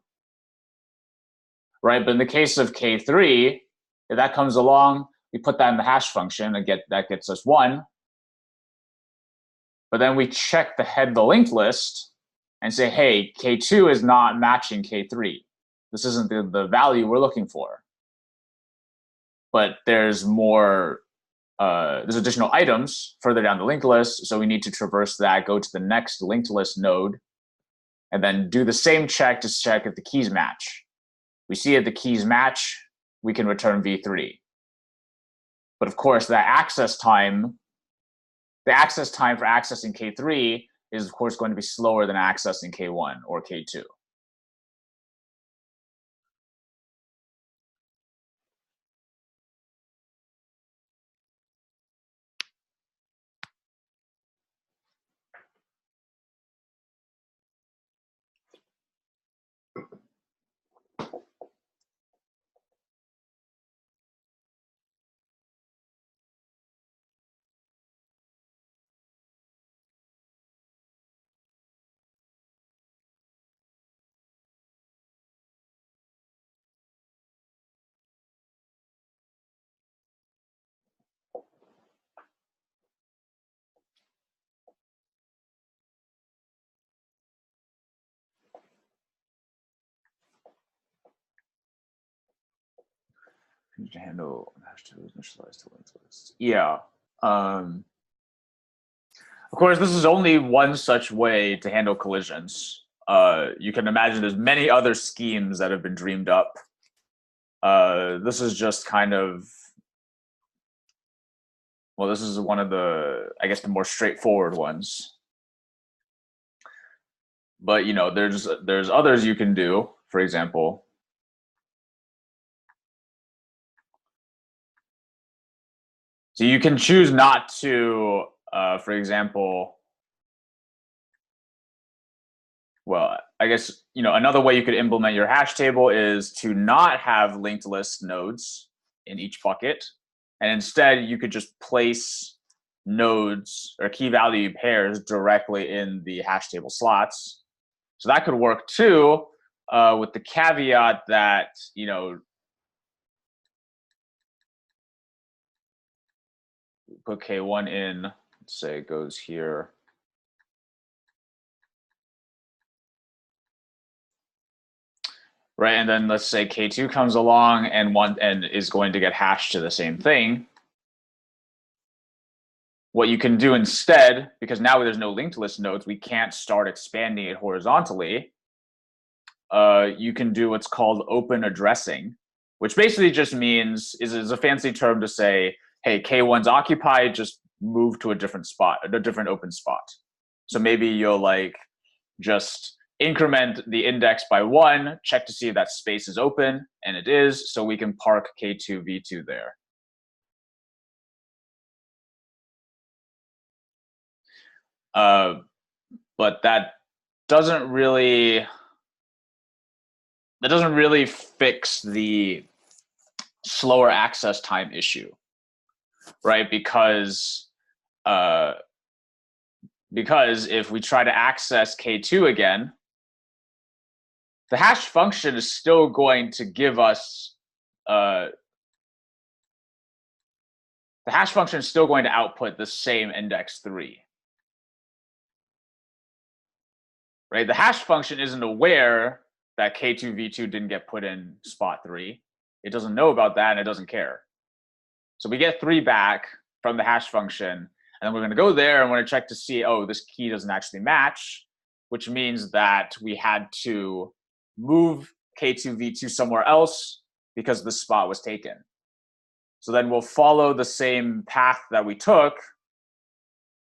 Right? But in the case of K3, if that comes along, we put that in the hash function and that gets us 1. But then we check the head of the linked list and say, hey, K2 is not matching K3. This isn't the value we're looking for. But there's more, there's additional items further down the linked list, so we need to traverse that, go to the next linked list node, and then do the same check to check if the keys match. We see if the keys match, we can return V3. But of course, the access time for accessing K3 is of course going to be slower than accessing K1 or K2. To handle hash tables initialized to linked lists. Yeah. Of course, this is only one such way to handle collisions. You can imagine there's many other schemes that have been dreamed up. This is just kind of, well, this is one of the, I guess, the more straightforward ones. But you know, there's others you can do. For example, so you can choose not to, for example, well, I guess, you know, another way you could implement your hash table is to not have linked list nodes in each bucket. And instead, you could just place nodes or key value pairs directly in the hash table slots. So that could work too, with the caveat that, you know, put K1 in, let's say it goes here. Right, and then let's say K2 comes along and is going to get hashed to the same thing. What you can do instead, because now there's no linked list nodes, we can't start expanding it horizontally. You can do what's called open addressing, which basically just means is a fancy term to say, hey, K1's occupied, just move to a different spot, a different open spot. So maybe you'll like just increment the index by 1, check to see if that space is open, and it is, so we can park K2 V2 there. But that doesn't really fix the slower access time issue, right? Because if we try to access K2 again, the hash function is still going to give us the hash function is still going to output the same index 3. right? The hash function isn't aware that K2V2 didn't get put in spot 3. It doesn't know about that, and it doesn't care. So we get 3 back from the hash function, and then we're going to go there and we're going to check to see, oh, this key doesn't actually match, which means that we had to move K2V2 somewhere else because the spot was taken. So then we'll follow the same path that we took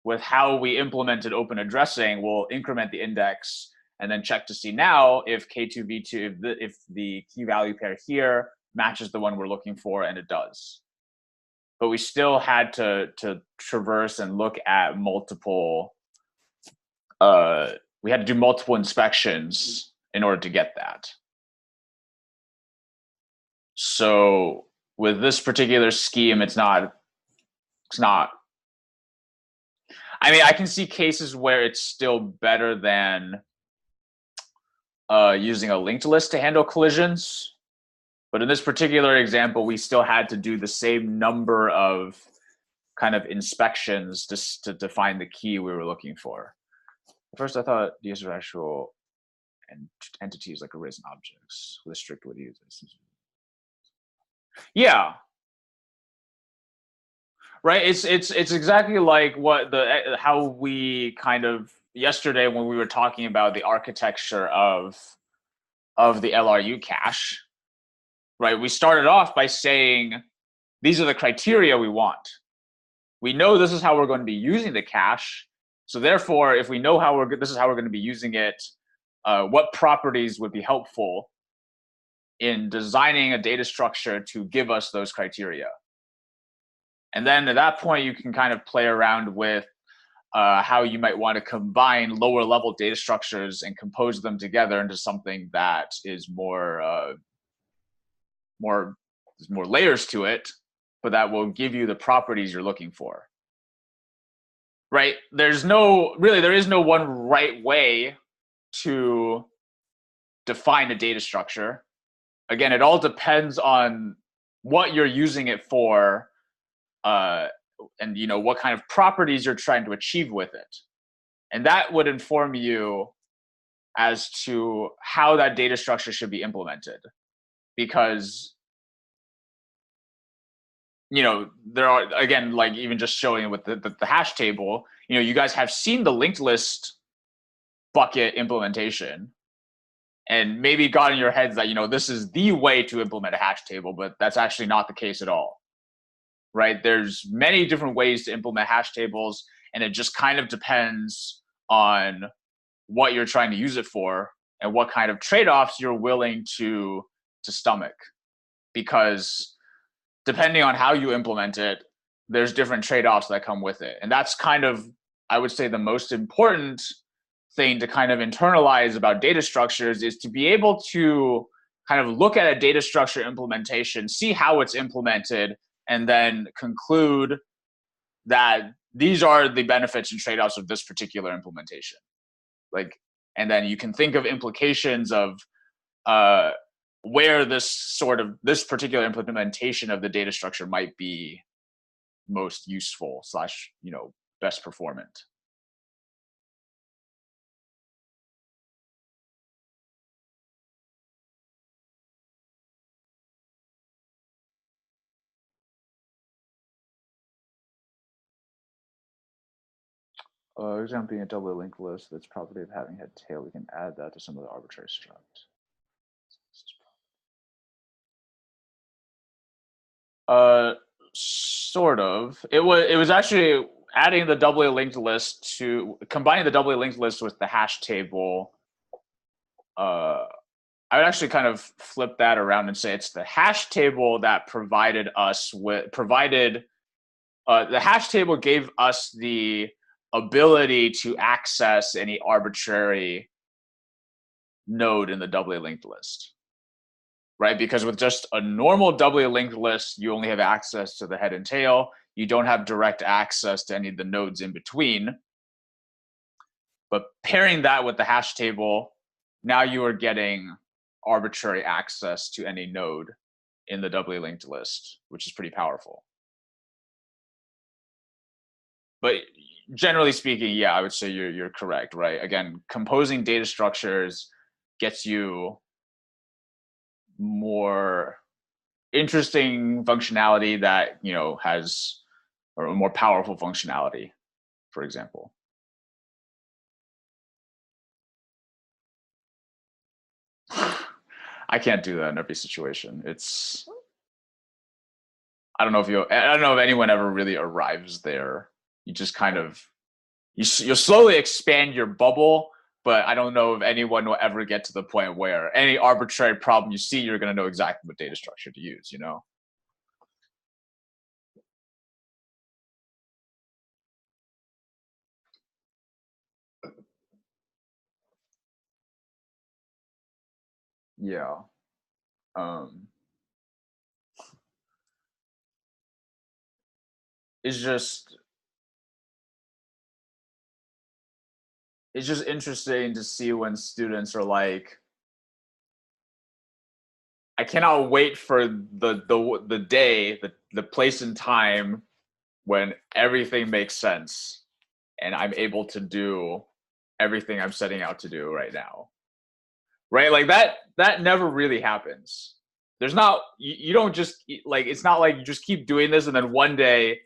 with how we implemented open addressing. We'll increment the index and then check to see now if K2V2, if the key value pair here matches the one we're looking for, and it does. But we still had to traverse and look at multiple, we had to do multiple inspections in order to get that. So with this particular scheme, it's not, I mean, I can see cases where it's still better than using a linked list to handle collisions. But in this particular example, we still had to do the same number of kind of inspections to find the key we were looking for. At first, I thought these were actual entities like arrays and objects with a strict way to use this. Yeah, right. It's exactly like what how we kind of yesterday when we were talking about the architecture of the LRU cache, right? We started off by saying these are the criteria we want. We know this is how we're going to be using the cache. So therefore, if we know this is how we're going to be using it, what properties would be helpful in designing a data structure to give us those criteria? And then at that point, you can kind of play around with how you might want to combine lower level data structures and compose them together into something that is more layers to it, but that will give you the properties you're looking for. Right? There is no one right way to define a data structure. Again, it all depends on what you're using it for, and what kind of properties you're trying to achieve with it. And that would inform you as to how that data structure should be implemented. Because there are, again, like even just showing with the hash table, you guys have seen the linked list bucket implementation and maybe got in your heads that, this is the way to implement a hash table, but that's actually not the case at all, right? There's many different ways to implement hash tables, and it just kind of depends on what you're trying to use it for and what kind of trade-offs you're willing to stomach. Because depending on how you implement it, there's different trade-offs that come with it. And that's kind of, I would say, the most important thing to kind of internalize about data structures is to be able to kind of look at a data structure implementation, see how it's implemented, and then conclude that these are the benefits and trade-offs of this particular implementation. And then you can think of implications of where this particular implementation of the data structure might be most useful / best performant. Example being a double linked list that's property of having head tail, we can add that to some of the arbitrary struct. Sort of. It was actually adding the doubly linked list to combining the doubly linked list with the hash table. I would actually kind of flip that around and say it's the hash table that the hash table gave us the ability to access any arbitrary node in the doubly linked list, right? Because with just a normal doubly linked list, you only have access to the head and tail. You don't have direct access to any of the nodes in between. But pairing that with the hash table, now you are getting arbitrary access to any node in the doubly linked list, which is pretty powerful. But generally speaking, yeah, I would say you're correct, right? Again, composing data structures gets you more interesting functionality that, you know, has, or a more powerful functionality, for example. I can't do that in every situation. It's, I don't know if anyone ever really arrives there. You just kind of, you'll slowly expand your bubble, but I don't know if anyone will ever get to the point where any arbitrary problem you see, you're going to know exactly what data structure to use, you know? Yeah. Um, it's just, it's just interesting to see when students are like, I cannot wait for the day, the place and time when everything makes sense and I'm able to do everything I'm setting out to do right now. Right? Like that never really happens. There's not, you don't just like, it's not like you just keep doing this and then one day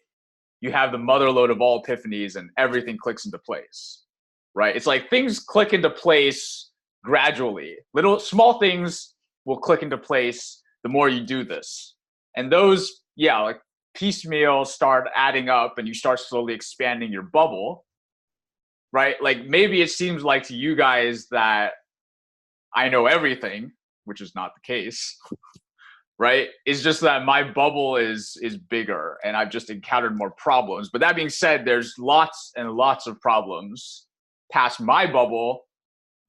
you have the mother lode of all epiphanies and everything clicks into place. Right? It's like things click into place gradually. Little small things will click into place the more you do this. And those, yeah, like piecemeal start adding up and you start slowly expanding your bubble. Right? Like maybe it seems like to you guys that I know everything, which is not the case, right? It's just that my bubble is bigger and I've just encountered more problems. But that being said, there's lots and lots of problems past my bubble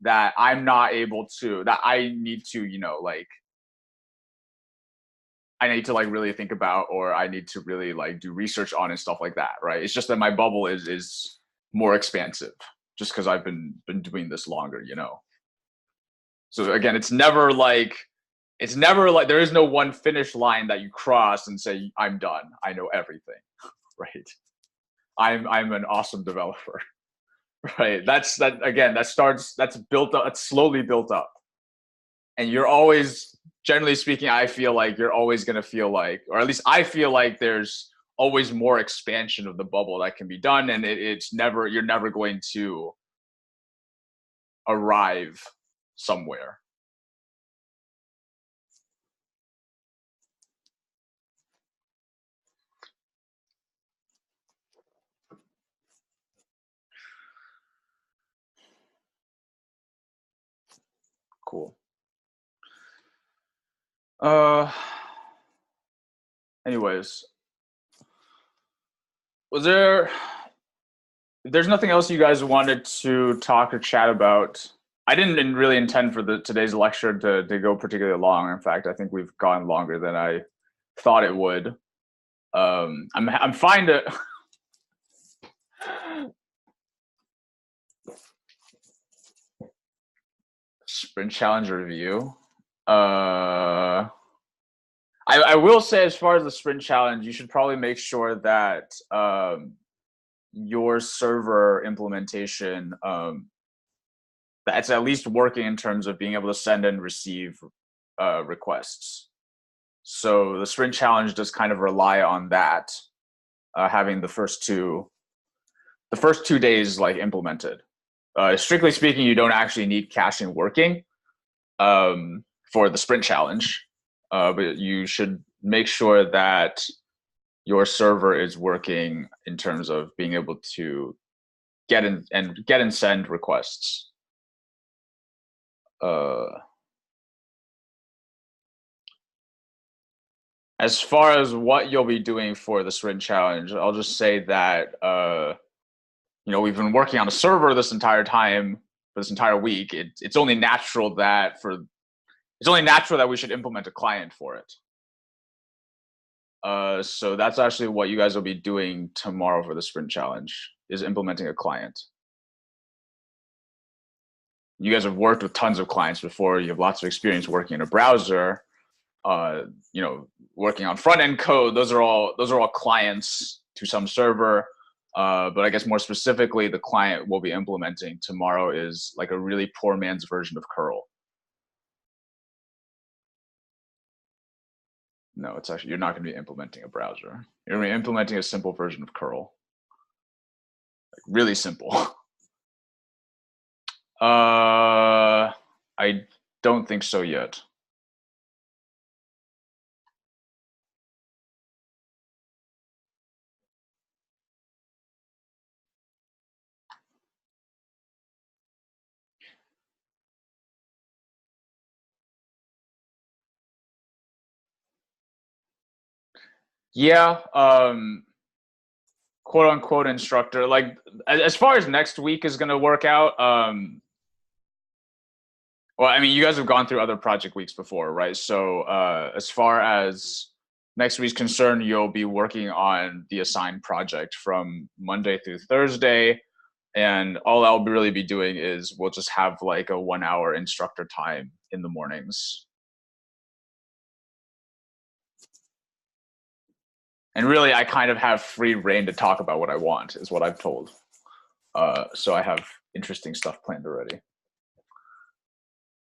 that I'm not able to, that I need to, you know, like I need to like really think about, or I need to really like do research on and stuff like that, right? It's just that my bubble is more expansive just because I've been doing this longer, you know. So again, it's never like there is no one finish line that you cross and say I'm done. I know everything, right? I'm an awesome developer, right? That again. That's built up. It's slowly built up, and you're always, generally speaking, I feel like you're always going to feel like, or at least I feel like there's always more expansion of the bubble that can be done, and it's never, you're never going to arrive somewhere. Cool. Uh, anyways, was there, if there's nothing else you guys wanted to talk or chat about, I didn't really intend for today's lecture to go particularly long. In fact, I think we've gone longer than I thought it would. I'm fine to sprint challenge review. I will say, as far as the sprint challenge, you should probably make sure that your server implementation, that's at least working in terms of being able to send and receive requests. So the sprint challenge does kind of rely on that, having the first 2 days like implemented. Strictly speaking, you don't actually need caching working for the sprint challenge, but you should make sure that your server is working in terms of being able to get and send requests. As far as what you'll be doing for the sprint challenge, I'll just say that you know, we've been working on a server this entire time, for this entire week. It's only natural that we should implement a client for it. So that's actually what you guys will be doing tomorrow for the sprint challenge, is implementing a client. You guys have worked with tons of clients before. You have lots of experience working in a browser. You know, working on front end code. Those are all clients to some server. But I guess more specifically, the client we'll be implementing tomorrow is like a really poor man's version of curl. No, it's actually, you're not going to be implementing a browser. You're going to be implementing a simple version of curl. Like really simple. I don't think so yet. Yeah, quote unquote instructor. Like as far as next week is going to work out, well, I mean, you guys have gone through other project weeks before, right? So as far as next week's concerned, you'll be working on the assigned project from Monday through Thursday. And all I'll really be doing is we'll just have like a 1 hour instructor time in the mornings. And really, I kind of have free reign to talk about what I want, is what I've told. So I have interesting stuff planned already.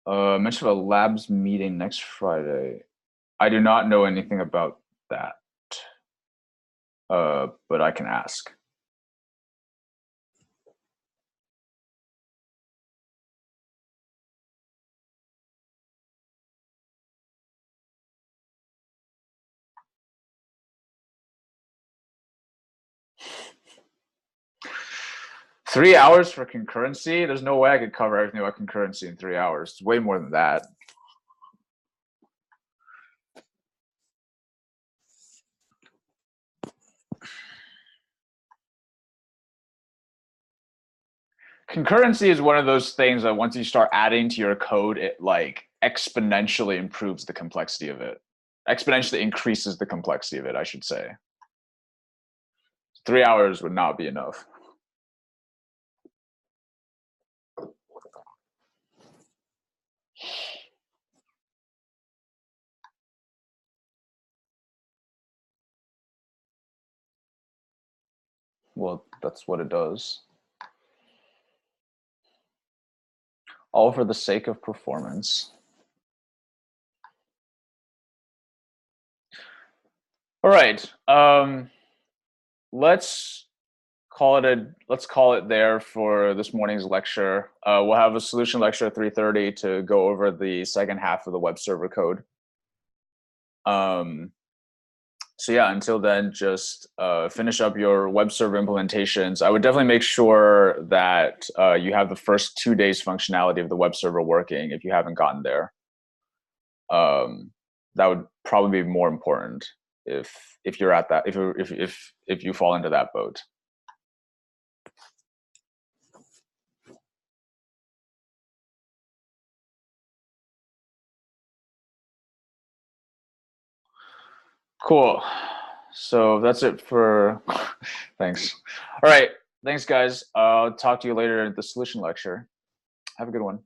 Mention of a labs meeting next Friday. I do not know anything about that, but I can ask. Three hours for concurrency? There's no way I could cover everything about concurrency in 3 hours. It's way more than that. Concurrency is one of those things that once you start adding to your code, it like exponentially improves the complexity of it. Exponentially increases the complexity of it, I should say. 3 hours would not be enough. Well, that's what it does. All for the sake of performance. All right. Let's call it there for this morning's lecture. We'll have a solution lecture at 3:30 to go over the second half of the web server code. So yeah, until then, just finish up your web server implementations. I would definitely make sure that you have the first 2 days functionality of the web server working if you haven't gotten there. That would probably be more important if you're at that, if you fall into that boat. Cool. So that's it for thanks. All right. Thanks, guys. I'll talk to you later at the solution lecture. Have a good one.